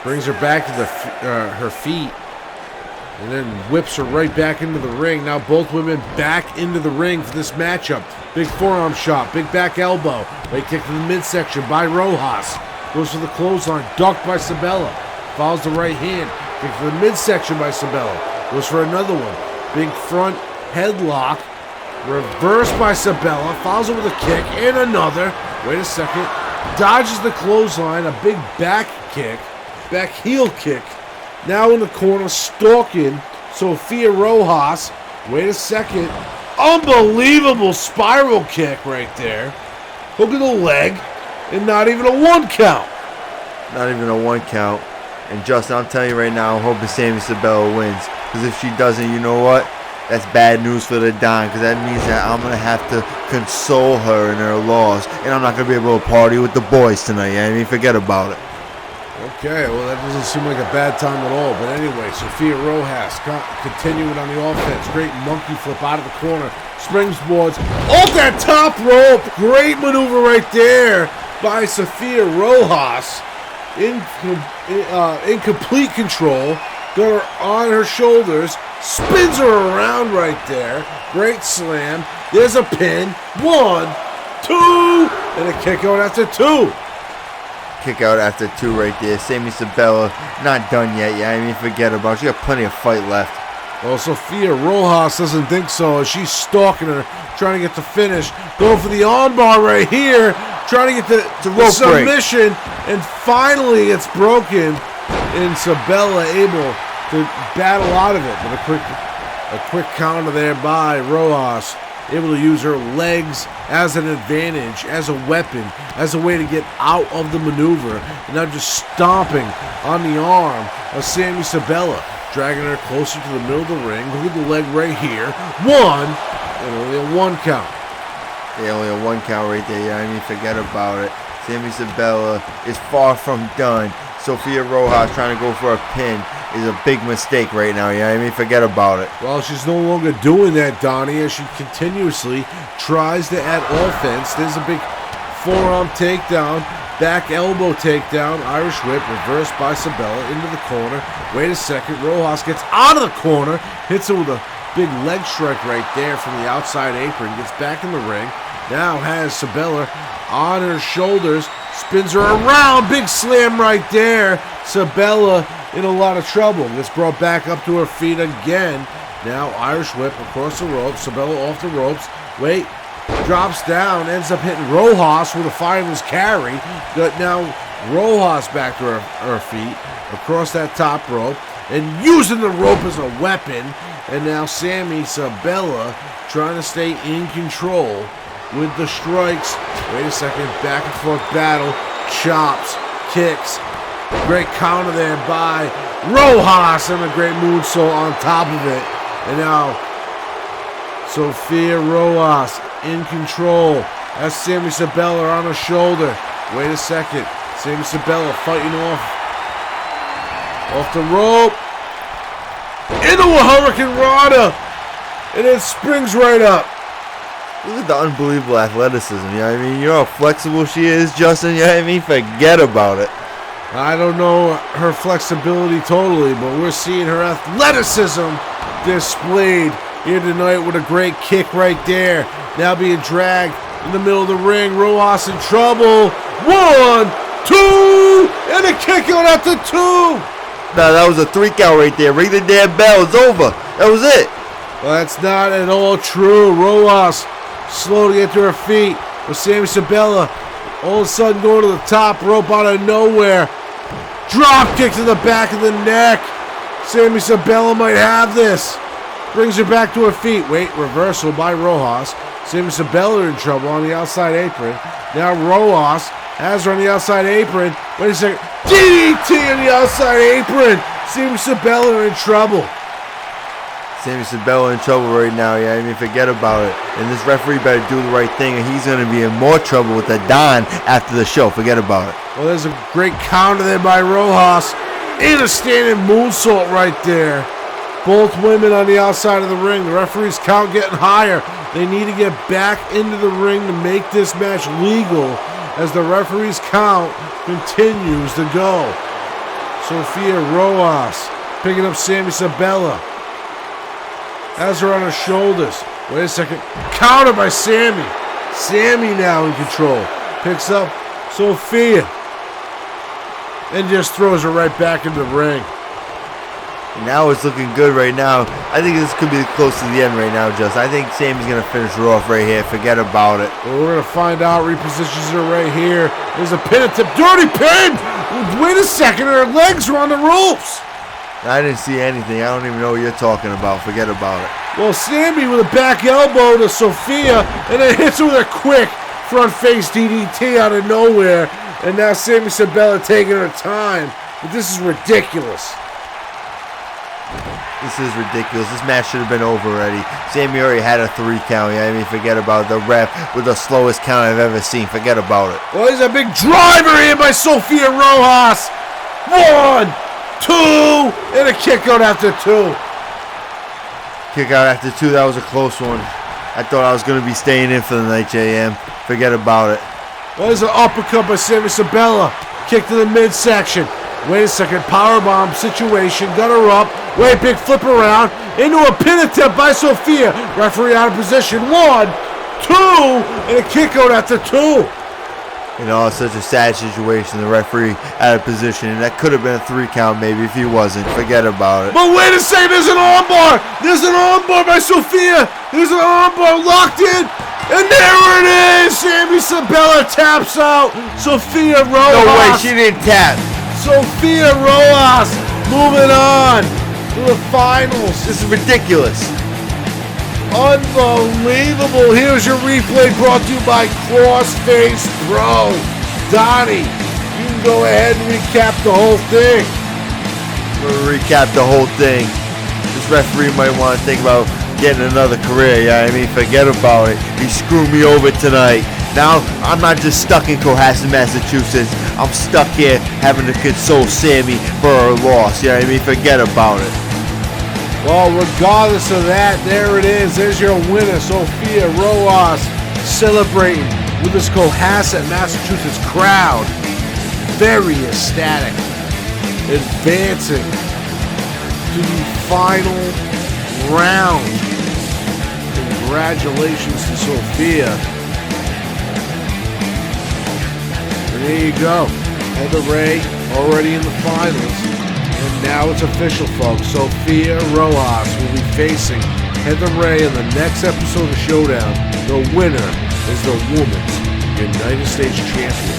Brings her back to her feet, and then whips her right back into the ring. Now both women back into the ring for this matchup. Big forearm shot, big back elbow. Right kick to the midsection by Rojas. Goes for the clothesline, ducked by Sabella. Follows the right hand. Kick to the midsection by Sabella. Goes for another one. Big front headlock. Reversed by Sabella. Follows it with a kick and another. Wait a second. Dodges the clothesline. A big back kick. Back heel kick. Now in the corner, stalking Sofia Rojas. Wait a second. Unbelievable spiral kick right there. Hook of the leg. And not even a 1 count. Not even a 1 count. And Justin, I'm telling you right now, I'm hoping Sammi Sabella wins. Because if she doesn't, you know what? That's bad news for the Don. Because that means that I'm going to have to console her in her loss. And I'm not going to be able to party with the boys tonight. I mean, forget about it. Okay, well, that doesn't seem like a bad time at all. But anyway, Sofia Rojas continuing on the offense. Great monkey flip out of the corner. Springboards off that top rope. Great maneuver right there by Sofia Rojas. In complete control. Got her on her shoulders. Spins her around right there. Great slam. There's a pin. 1, 2. And a kick out after 2. Kick out after 2 right there. Sammi Sabella not done yet. Yeah, I mean, forget about it. She got plenty of fight left. Well, Sofia Rojas doesn't think so. She's stalking her, trying to get the finish. Going for the armbar right here. Trying to get the submission. And finally it's broken. And Sabella able to battle out of it. But a quick counter there by Rojas. Able to use her legs as an advantage, as a weapon, as a way to get out of the maneuver. And now just stomping on the arm of Sammi Sabella, dragging her closer to the middle of the ring. Look at the leg right here. 1, and only a 1 count. Yeah, only a 1 count right there. Yeah, I mean, forget about it. Sammi Sabella is far from done. Sofia Rojas trying to go for a pin is a big mistake right now. Yeah, I mean, forget about it. Well, she's no longer doing that, Donnie, as she continuously tries to add offense. There's a big forearm takedown, back elbow takedown, Irish whip, reversed by Sabella into the corner. Wait a second, Rojas gets out of the corner, hits her with a big leg strike right there from the outside apron, gets back in the ring. Now has Sabella on her shoulders, spins her around, big slam right there. Sabella in a lot of trouble. Gets brought back up to her feet again. Now Irish whip across the ropes. Sabella off the ropes. Wait, drops down, ends up hitting Rojas with a fireman's carry. But now Rojas back to her feet across that top rope. and using the rope as a weapon. And now Sammi Sabella trying to stay in control with the strikes. Wait a second, back and forth battle. Chops, kicks. Great counter there by Rojas and a great moonsault on top of it. And now Sofia Rojas in control. That's Sammi Sabella on her shoulder. Wait a second. Sammi Sabella fighting off the rope. Into a Hurricane Rana. And it springs right up. Look at the unbelievable athleticism, you know what I mean? You know how flexible she is, Justin, you know what I mean? Forget about it. I don't know her flexibility totally, but we're seeing her athleticism displayed here tonight with a great kick right there. Now being dragged in the middle of the ring. Rojas in trouble. 1, 2, and a kick out at the 2. No, that was a 3 count right there. Ring the damn bell. It's over. That was it. Well, that's not at all true. Rojas slow to get to her feet. But Sammi Sabella all of a sudden going to the top rope out of nowhere. Drop kick to the back of the neck. Sammi Sabella might have this. Brings her back to her feet. Wait, reversal by Rojas. Sammi Sabella in trouble on the outside apron. Now Rojas has her on the outside apron. Wait a second. DDT on the outside apron. Sammi Sabella in trouble. Sammi Sabella in trouble right now, yeah. I mean, forget about it. And this referee better do the right thing, and he's going to be in more trouble with the Don after the show. Forget about it. Well, there's a great counter there by Rojas. In a standing moonsault right there. Both women on the outside of the ring. The referee's count getting higher. They need to get back into the ring to make this match legal as the referee's count continues to go. Sofia Rojas picking up Sammi Sabella. Has her on her shoulders. Wait a second. Counter by Sammi. Sammi now in control. Picks up Sofia. And just throws her right back into the ring. Now it's looking good right now. I think this could be close to the end right now, Just. I think Sammi's going to finish her off right here. Forget about it. Well, we're going to find out. Repositions her right here. There's a pin attempt. Dirty pin! Wait a second. Her legs are on the ropes. I didn't see anything. I don't even know what you're talking about. Forget about it. Well, Sammi with a back elbow to Sofia, and then hits her with a quick front face DDT out of nowhere. And now Sammi Sabella taking her time. But this is ridiculous. This is ridiculous. This match should have been over already. Sammi already had a 3 count. Yeah, I mean, forget about it. The ref with the slowest count I've ever seen. Forget about it. Well, there's a big driver here by Sofia Rojas. 1, 2, and a kick out after 2. Kick out after 2. That was a close one. I thought I was going to be staying in for the night, JM. Forget about it. Well, there's an uppercut by Sammi Sabella. Kick to the midsection. Wait a second. Powerbomb situation. Got her up. Wait, big flip around. Into a pin attempt by Sofia. Referee out of position. 1, 2, and a kick out after 2. You know, it's such a sad situation. The referee out of position. And that could have been a 3 count maybe if he wasn't. Forget about it. But wait a second. There's an armbar. There's an armbar by Sofia. There's an armbar locked in. And there it is. Sammi Sabella taps out Sofia Rojas. No way. She didn't tap. Sofia Rojas moving on to the finals. This is ridiculous. Unbelievable. Here's your replay brought to you by Crossface Pro. Donnie, you can go ahead and recap the whole thing. We'll recap the whole thing. This referee might want to think about getting another career. Yeah, I mean, forget about it. He screwed me over tonight. Now, I'm not just stuck in Cohasset, Massachusetts. I'm stuck here having to console Sammi for her loss. Yeah, I mean, forget about it. Well, regardless of that, there it is. There's your winner, Sofia Rojas, celebrating with this Cohasset, Massachusetts crowd. Very ecstatic. Advancing to the final round. Congratulations to Sofia. And there you go. Heather Ray already in the finals. And now it's official, folks. Sofia Rojas will be facing Heather Ray in the next episode of Showdown. The winner is the Women's United States Champion.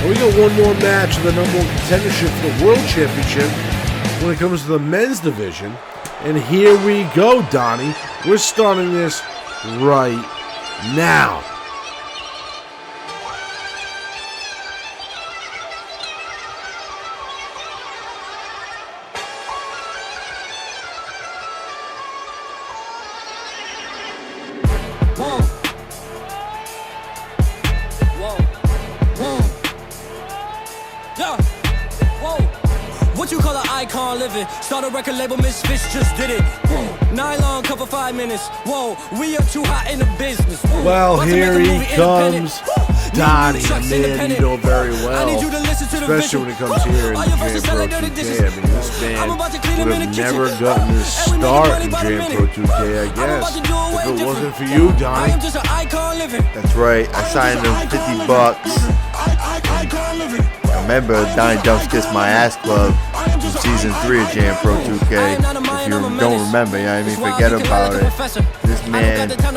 And we got one more match of the #1 contendership for the World Championship. when it comes to the men's division. And here we go, Donnie. We're starting this right now. Start a record label, Misfits just did it. Nylon cover 5 minutes. Whoa, we are too hot in the business. Well, here he comes, Donnie, a man you know very well, especially when it comes here in Jam Pro 2K. I mean, this man would have never gotten his start in Jam Pro 2K, I guess, if it wasn't for you, Donnie. That's right. I signed him $50. I remember Donnie Dumps Kissed My Ass Club in Season 3 of Jam Pro 2K. If you don't remember, you know what I mean, forget about it. This man come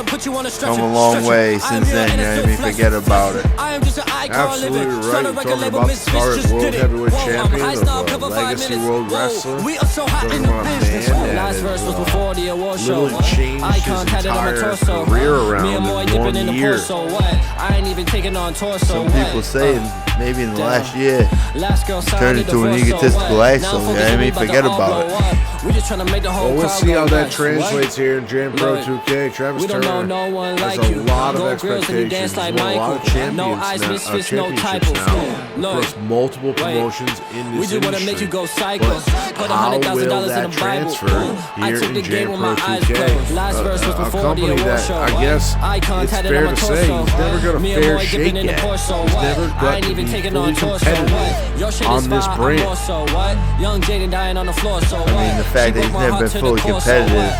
a long way since then, you know what I mean, forget about it. Absolutely right. You're talking about the current World Heavyweight Champion of Legacy World Wrestling. Talking about a man that has literally changed his entire career around in 1 year. Some people say maybe in the last year turned into an egotistical asshole, you know what I mean, forget about it. Well, we'll see how that translates here in Jam Pro 2K. Travis Turner has a lot of expectations. He's won a lot of championships now across multiple promotions in this industry. But how will that transfer here in Jam Pro 2K? A company that I guess it's fair to say he's never got a fair shake yet. He's never got to be fully competitive on this brand. I mean, the fact that he's never been fully competitive,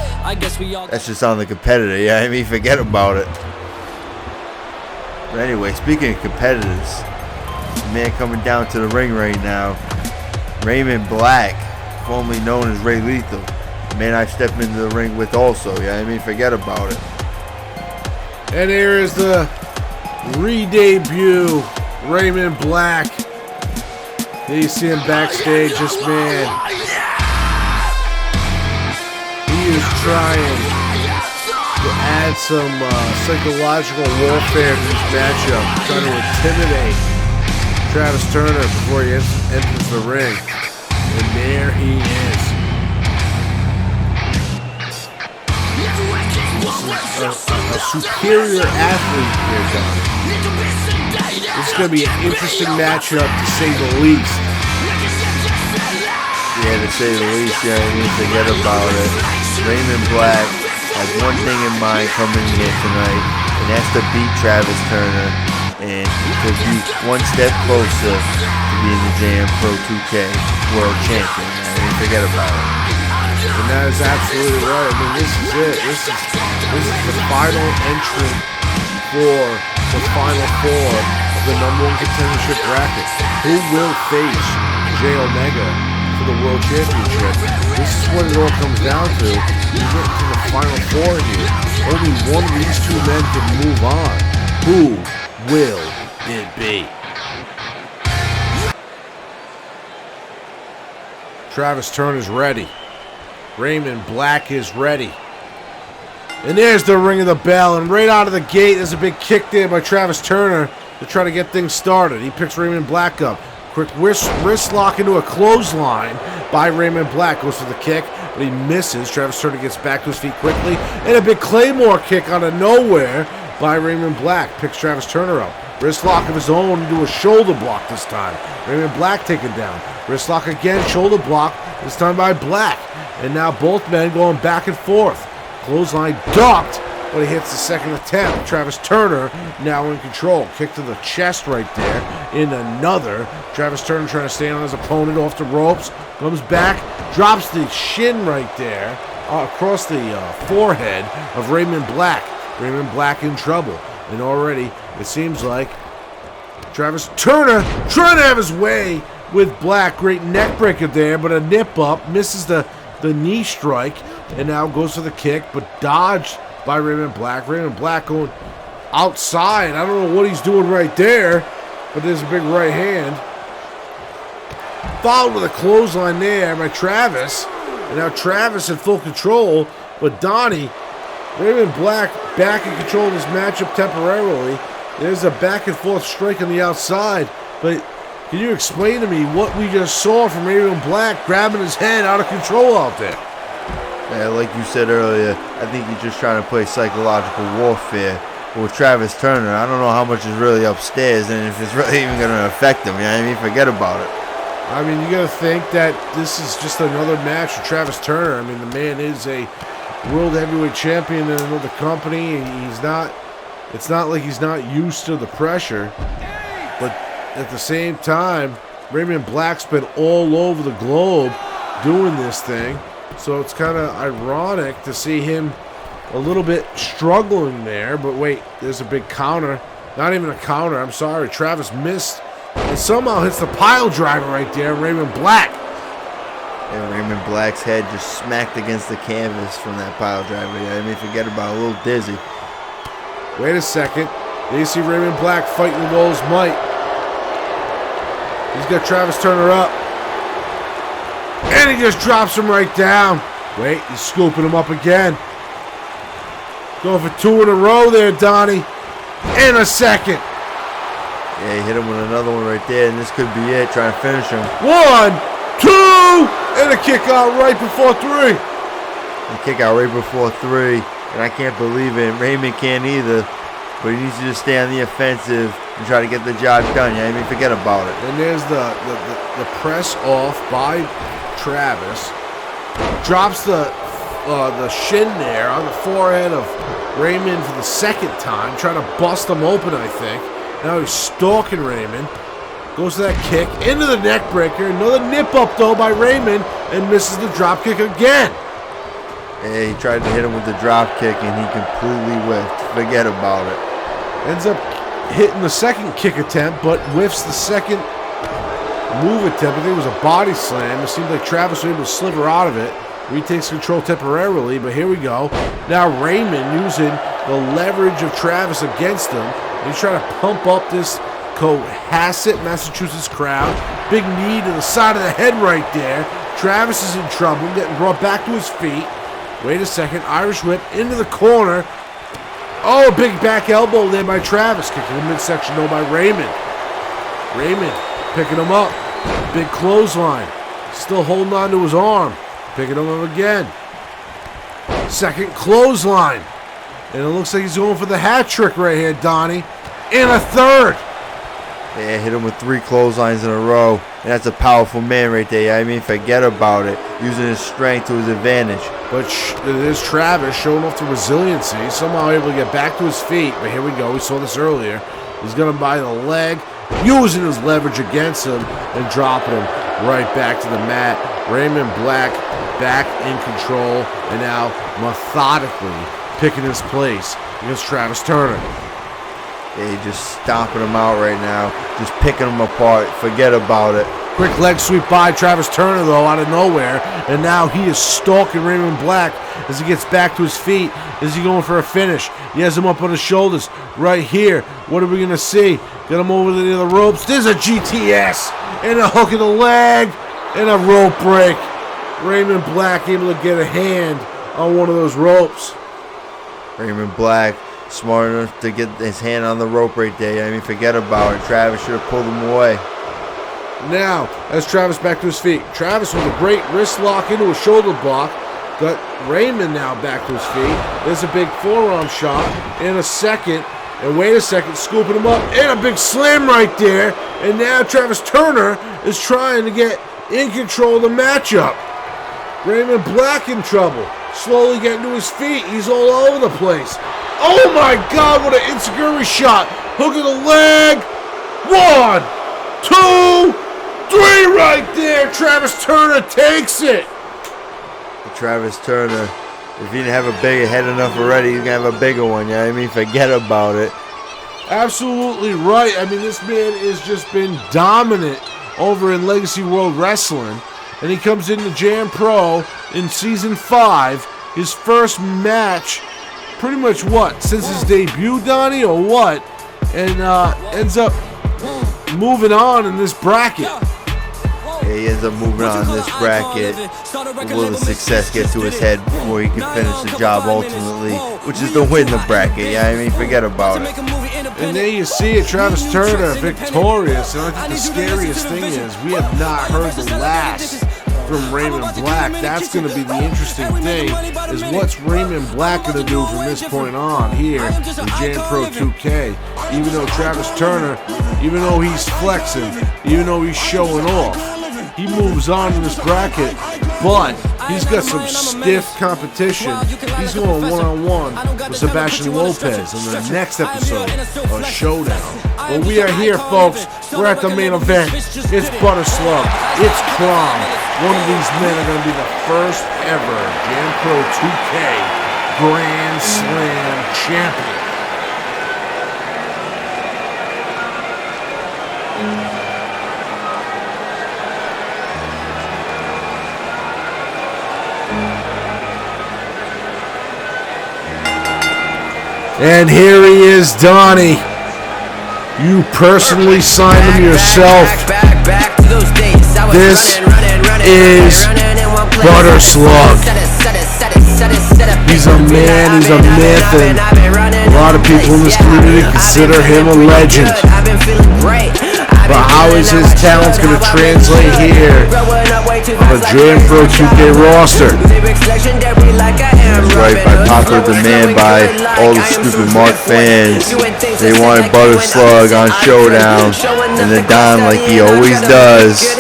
that's just on the competitor, yeah, I mean, forget about it. But anyway, speaking of competitors, the man coming down to the ring right now, Raymond Black, formerly known as Ray Lethal, the man I stepped into the ring with also, yeah, I mean, forget about it. And here is the re-debut, Raymond Black. There you see him backstage, this man. He is trying to add some psychological warfare to this matchup, trying to intimidate Travis Turner before he enters the ring. And there he is. A superior athlete here, Donnie. This is going to be an interesting matchup, to say the least. Yeah, to say the least, yeah, I mean, forget about it. Raymond Black has one thing in mind coming in tonight, and that's to beat Travis Turner and to be one step closer to being the Jam Pro 2K World Champion. I mean, forget about it. And that is absolutely right. I mean, this is it. This is the final entrant for the Final Four of the #1 contendership bracket. Who will face Jay Omega for the World Championship? This is what it all comes down to. We get to the Final Four here. Only one of these two men can move on. Who will it be? Travis Turner's ready. Raymond Black is ready. And there's the ring of the bell. And right out of the gate, there's a big kick there by Travis Turner to try to get things started. He picks Raymond Black up. Quick wrist lock into a clothesline by Raymond Black. Goes for the kick, but he misses. Travis Turner gets back to his feet quickly. And a big Claymore kick out of nowhere by Raymond Black. Picks Travis Turner up. Wrist lock of his own into a shoulder block this time. Raymond Black taken down. Wrist lock again, shoulder block, this time by Black. And now both men going back and forth. Clothesline ducked, but he hits the second attempt. Travis Turner now in control. Kick to the chest right there. In another. Travis Turner trying to stand on his opponent off the ropes. Comes back, drops the shin right there across the forehead of Raymond Black. Raymond Black in trouble. And already it seems like Travis Turner trying to have his way with Black. Great neck breaker there, but a nip up. Misses the knee strike. And now goes for the kick, but dodged by Raymond Black. Raymond Black going outside. I don't know what he's doing right there, but there's a big right hand. followed with a clothesline there by Travis. And now Travis in full control. But Donnie, Raymond Black back in control of this matchup temporarily. There's a back and forth strike on the outside. But can you explain to me what we just saw from Raymond Black grabbing his head out of control out there? Yeah, like you said earlier, I think he's just trying to play psychological warfare with Travis Turner. I don't know how much is really upstairs and if it's really even going to affect him. You know what I mean? Forget about it. I mean, you got to think that this is just another match for Travis Turner. I mean, the man is a world heavyweight champion in another company, and it's not like he's not used to the pressure. But at the same time, Raymond Black's been all over the globe doing this thing. So it's kind of ironic to see him a little bit struggling there. But wait, there's a big counter. Not even a counter, I'm sorry. Travis missed and somehow hits the pile driver right there. Raymond Black. And Raymond Black's head just smacked against the canvas from that pile driver. Yeah, I mean, forget about it, a little dizzy. Wait a second. You see Raymond Black fighting with all his might. He's got Travis Turner up. And he just drops him right down. Wait, he's scooping him up again. Going for 2 in a row there, Donnie. In a second. Yeah, he hit him with another one right there, and this could be it, trying to finish him. 1, 2, and a kick out right before 3. A kick out right before 3, and I can't believe it. Raymond can't either, but he needs to just stay on the offensive and try to get the job done. Yeah, I mean, forget about it. And there's the press off by Travis. Drops the shin there on the forehead of Raymond for the second time, trying to bust him open, I think. Now he's stalking Raymond. Goes to that kick into the neck breaker. Another nip up though by Raymond and misses the drop kick again. Yeah, he tried to hit him with the drop kick and he completely whiffed. Forget about it. Ends up hitting the second kick attempt, but whiffs the second move attempt. I think it was a body slam. It seemed like Travis was able to sliver out of it. Retakes control temporarily, but here we go. Now Raymond using the leverage of Travis against him. He's trying to pump up this Cohasset, Massachusetts crowd. Big knee to the side of the head right there. Travis is in trouble, getting brought back to his feet. Wait a second, Irish whip into the corner. Oh, a big back elbow there by Travis. Kicking the midsection though by Raymond. Raymond picking him up. Big clothesline. Still holding on to his arm. Picking him up again. Second clothesline. And it looks like he's going for the hat trick right here, Donnie. And a third. Yeah, hit him with 3 clotheslines in a row. And that's a powerful man right there. I mean, forget about it. Using his strength to his advantage. But there's Travis showing off the resiliency. Somehow able to get back to his feet. But here we go. We saw this earlier. He's going to buy the leg. Using his leverage against him. And dropping him right back to the mat. Raymond Black back in control. And now methodically picking his place against Travis Turner. Yeah, he's just stomping him out right now. Just picking him apart. Forget about it. Quick leg sweep by Travis Turner, though, out of nowhere. And now he is stalking Raymond Black as he gets back to his feet. Is he going for a finish? He has him up on his shoulders right here. What are we going to see? Get him over the other ropes. There's a GTS and a hook in the leg and a rope break. Raymond Black able to get a hand on one of those ropes. Raymond Black, smart enough to get his hand on the rope right there. I mean, forget about it. Travis should have pulled him away. Now, as Travis back to his feet. Travis with a great wrist lock into a shoulder block. Got Raymond now back to his feet. There's a big forearm shot in a second. And wait a second, scooping him up. And a big slam right there. And now Travis Turner is trying to get in control of the matchup. Raymond Black in trouble. Slowly getting to his feet. He's all over the place. Oh my God, what an insecurity shot. Hook of the leg. 1, 2, 3 right there. Travis Turner takes it. Travis Turner, if he didn't have a bigger head enough already, he's going to have a bigger one. Yeah, I mean, forget about it. Absolutely right. I mean, this man has just been dominant over in Legacy World Wrestling. And he comes into Jam Pro in Season 5. His first match, pretty much what? Since his debut, Donnie, or what? And ends up moving on in this bracket. Yeah, he ends up moving on in this bracket. Will the success get to his head before he can finish the job ultimately, which is to win the bracket? Yeah, I mean, forget about it. And there you see it, Travis Turner victorious. And I think the scariest thing is we have not heard the last from Raymond Black. That's going to be the interesting thing, is what's Raymond Black going to do from this point on here in Jam Pro 2K. Even though Travis Turner, even though he's flexing, even though he's showing off, he moves on in this bracket, but he's got some stiff competition. He's going one-on-one with Sebastian Lopez in the next episode of Showdown. Well, we are here, folks. We're at the main event. It's Butter Slug. It's Krom. One of these men are going to be the first ever Jam Pro 2K Grand Slam champion. And here he is, Donnie. You personally signed him yourself. This is Butter Slug. He's a man, he's a myth, and a lot of people in this community consider him a legend. But how is his talents going to translate here on a Jam Pro 2K roster? That's right, by popular demand by all the stupid Mark fans. They wanted Butter Slug on Showdown, and the Don, like he always does,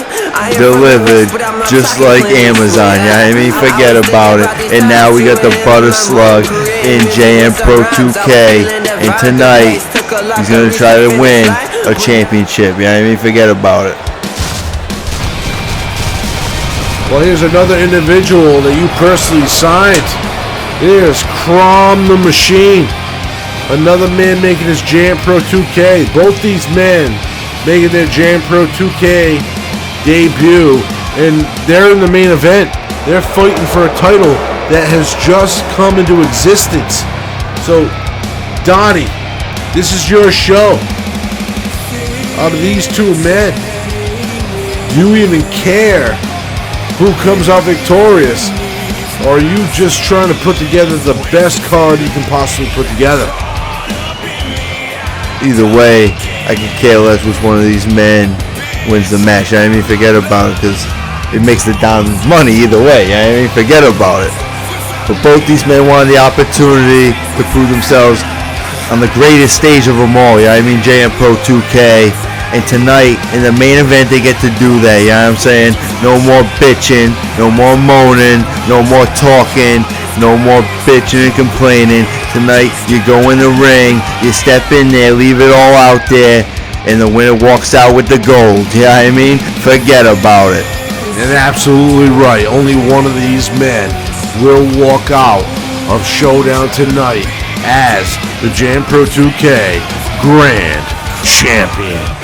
delivered just like Amazon. Yeah, I mean, forget about it. And now we got the Butter Slug in JM Pro 2K, and tonight he's going to try to win a championship. Yeah, I mean, forget about it. Well, here's another individual that you personally signed. Here's Krom the Machine. Another man making his Jam Pro 2K. Both these men making their Jam Pro 2K debut. And they're in the main event. They're fighting for a title that has just come into existence. So, Donnie, this is your show. Out of these two men, do you even care who comes out victorious? Or are you just trying to put together the best card you can possibly put together? Either way, I can care less which one of these men wins the match. I mean, forget about it, because it makes the Don money either way. I mean, forget about it. But both these men wanted the opportunity to prove themselves on the greatest stage of them all. Yeah, I mean, JM Pro 2K. And tonight, in the main event, they get to do that. You know what I'm saying? No more bitching, no more moaning, no more talking, no more bitching and complaining. Tonight, you go in the ring, you step in there, leave it all out there, and the winner walks out with the gold. You know what I mean? Forget about it. And absolutely right. Only one of these men will walk out of Showdown tonight as the Jam Pro 2K Grand Champion.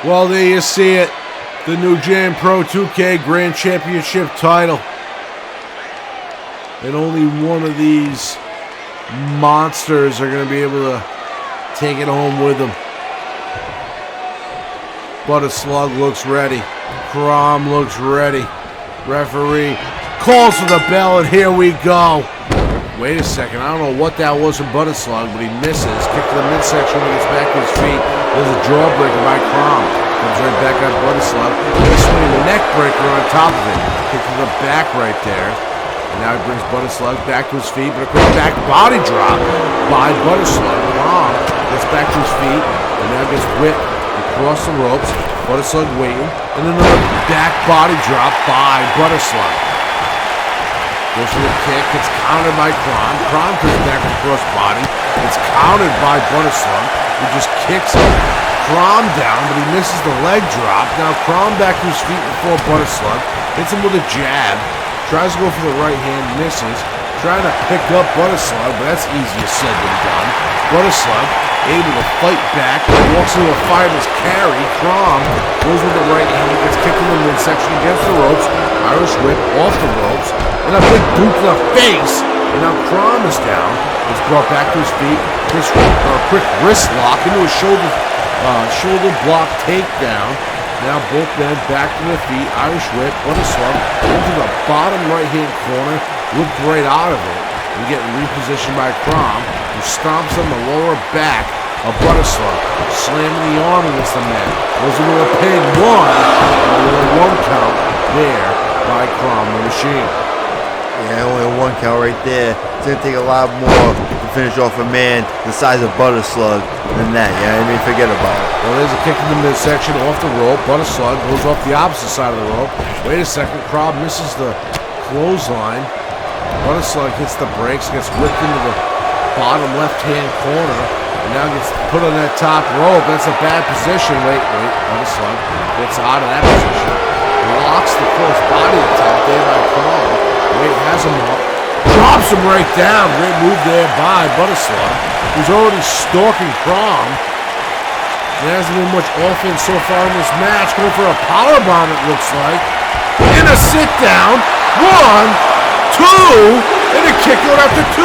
Well, there you see it. The new Jam Pro 2K Grand Championship title. And only one of these monsters are going to be able to take it home with them. Butter Slug looks ready. Krom looks ready. Referee calls for the bell, and here we go. Wait a second. I don't know what that was from Butter Slug, but he misses. Kick to the midsection when he gets back to his feet. There's a jawbreaker by Krom. Comes right back on Butter Slug. He's swinging the neck breaker on top of it. Kick to the back right there. And now he brings Butter Slug back to his feet, but a quick back body drop by Butter Slug. Krom gets back to his feet, and now gets whipped across the ropes. Butter Slug waiting, and another back body drop by Butter Slug. Goes for the kick, gets countered by Krom. Krom comes back with cross body. It's countered by Slug, who just kicks Krom down, but he misses the leg drop. Now Krom back to his feet before Slug, hits him with a jab, tries to go for the right hand, misses, trying to pick up Slug, but that's easier said than done. Slug able to fight back, walks into a fight as carry. Krom goes with the right hand, gets kicked in the midsection against the ropes, Irish whip off the ropes, and a big boot to the face. And now Krom is down. It's brought back to his feet. Quick wrist lock into a shoulder block takedown. Now both men back to their feet. Irish whip, Slug into the bottom right hand corner, whipped right out of it, and getting repositioned by Krom, who stomps on the lower back of Slug, slamming the arm against the man. Goes into a pin, with a 1 count there by Krom the Machine. Yeah, only a 1 count right there. It's going to take a lot more to finish off a man the size of Slug than that. Yeah, I mean, forget about it. Well, there's a kick in the midsection off the rope. Slug goes off the opposite side of the rope. Wait a second, Krom misses the clothesline. Slug hits the brakes, gets whipped into the bottom left-hand corner, and now gets put on that top rope. That's a bad position. Wait, Slug gets out of that position. Locks the close body attack there by Krom. Wait, has him up. Drops him right down. Great move there by Slug, who's already stalking Krom. There hasn't been much offense so far in this match. Going for a powerbomb, it looks like. In a sit-down. 1, 2, and a kick out after 2.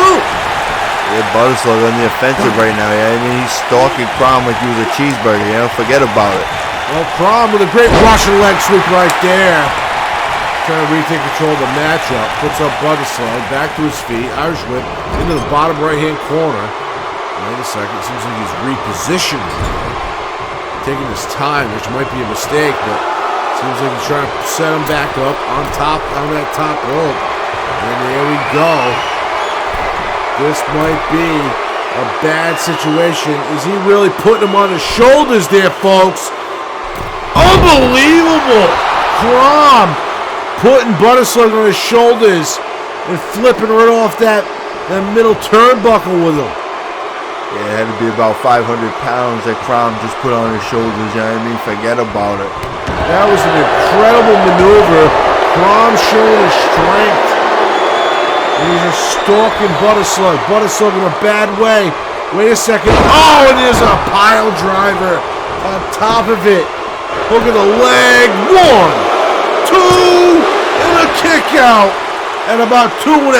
Yeah, Slug on the offensive right now. Yeah, I mean, he's stalking Krom like he was a cheeseburger. You know, forget about it. Well, Krom with a great Russian leg sweep right there. Trying to retake control of the matchup. Puts up Slug back to his feet. Irish whip into the bottom right-hand corner. Wait a second. Seems like he's repositioned. Taking his time, which might be a mistake, but seems like he's trying to set him back up on that top rope. And there we go. This might be a bad situation. Is he really putting him on his shoulders there, folks? Unbelievable! Krom putting Slug on his shoulders and flipping right off that middle turnbuckle with him. Yeah, it had to be about 500 pounds that Krom just put on his shoulders. You know what I mean? Forget about it. That was an incredible maneuver. Krom showing his strength. And he's just stalking Slug. Slug in a bad way. Wait a second. Oh, and there's a pile driver on top of it. Look at the leg. 1, 2, and a kick out at about 2.5.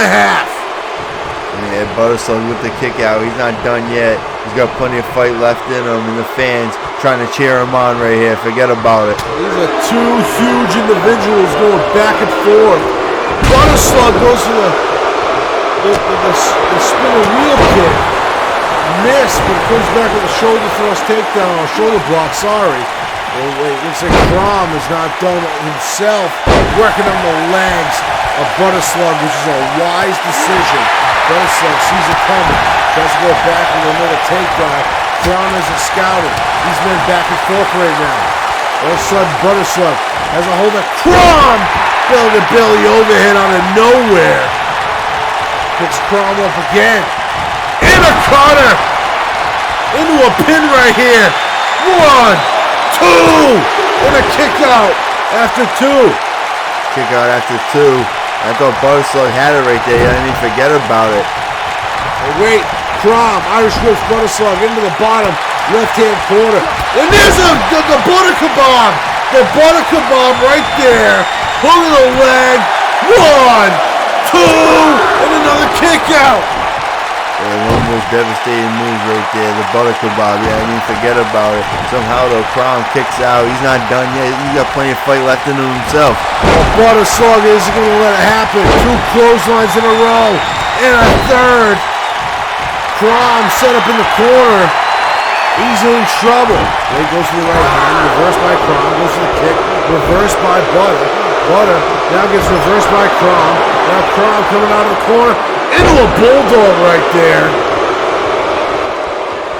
Yeah, Slug with the kick out. He's not done yet. He's got plenty of fight left in him, and the fans trying to cheer him on right here. Forget about it. These are 2 huge individuals going back and forth. Slug goes for the spinning wheel kick. Missed, but comes back with a shoulder thrust takedown, or shoulder block, sorry. Oh, wait, looks like Krom is not done himself, working on the legs of Slug, which is a wise decision. Slug sees it coming, tries to go back with another takedown. Krom isn't scouting. These men back and forth right now. All of a sudden, Slug has a hold of Krom, belly overhead out of nowhere. Picks Krom up again. In a cutter. Into a pin right here. 1, 2, and a kick out after 2. Kick out after 2. I thought Slug had it right there. I didn't forget about it. And wait, Krom, Irish whips Slug into the bottom left-hand corner. And there's the butter kebab. The butter kebab right there. Hook of the leg. 1, 2, and another kick out. Yeah, one of the most devastating moves right there, the butter kebab. Yeah, I mean, forget about it. Somehow, though, Krom kicks out. He's not done yet. He's got plenty of fight left in him himself. Well, Slug isn't going to let it happen. 2 clotheslines in a row, and a third. Krom set up in the corner. He's in trouble. He goes to the right hand, reversed by Krom, goes to the kick, reversed by Butter. Butter now gets reversed by Krom. Now Krom coming out of the corner into a bulldog right there.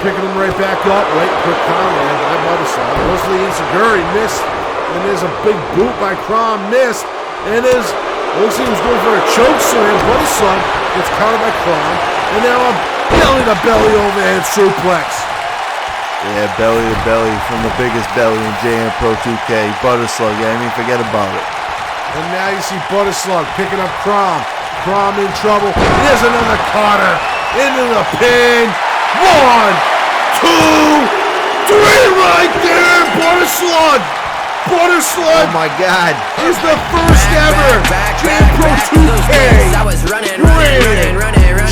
Picking him right back up. Right, quick comment by Slug. Goes to the insecurity, missed. And there's a big boot by Krom, missed. And it looks like he was going for a choke slam. Slug gets countered by Krom. And now a Belly to belly overhead suplex. Yeah, belly to belly from the biggest belly in JM Pro 2K. Butter Slug, forget about it. And now you see Butter Slug picking up Krom. Krom in trouble. There's another Carter into the pin. 1, 2, 3 right there. Butter Slug. Butter Slug. Oh my God. Is the first ever JM Pro 2K Grand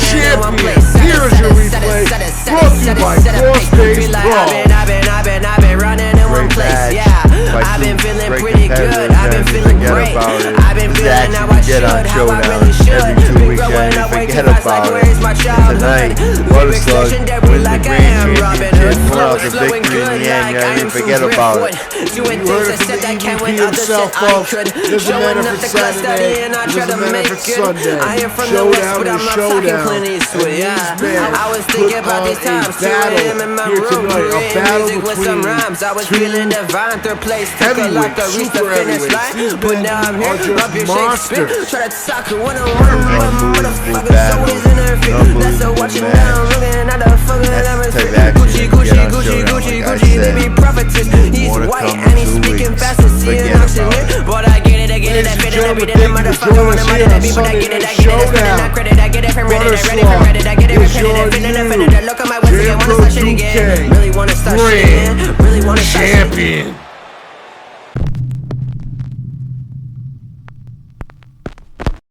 Champion. Here's your replay. Brought to you by Crossface Pro. I've been running in one place, yeah. I've been feeling pretty good, I've been feeling great. I've been feeling how I should, how I really should. Been growing up way too fast, like where's my childhood? Lyrics legendary like I am Robin Hood. Flows flowing good like I am from Driftwood. Doing things I said I can't when others said I could. Showing up the class study and I try to make good. I am from the west, but I'm not talking Clint Eastwood, yeah. I was thinking about these times, 2 a.m. in my room, creating music with some rhymes. I was feeling divine, third place, took a lot to reach the finish line. But now I'm here, up your Shakespeare. Try to talk one-on-one, motherfuckers always in her feet. That's a watching down, looking at the fucking hemisphere. Gucci, Gucci, Gucci, Gucci, Gucci, they be prophetess. He's white and he's speaking fast as he an auctioneer. But I get it, I fit it, I beat it, the motherfucker on the money, the people that get it, I get it, I spend it, I credit, I get it from Reddit, I get it from Reddit, I get it from Reddit, I fit it, I look at my website, wanna start shit again. Really wanna start shit again.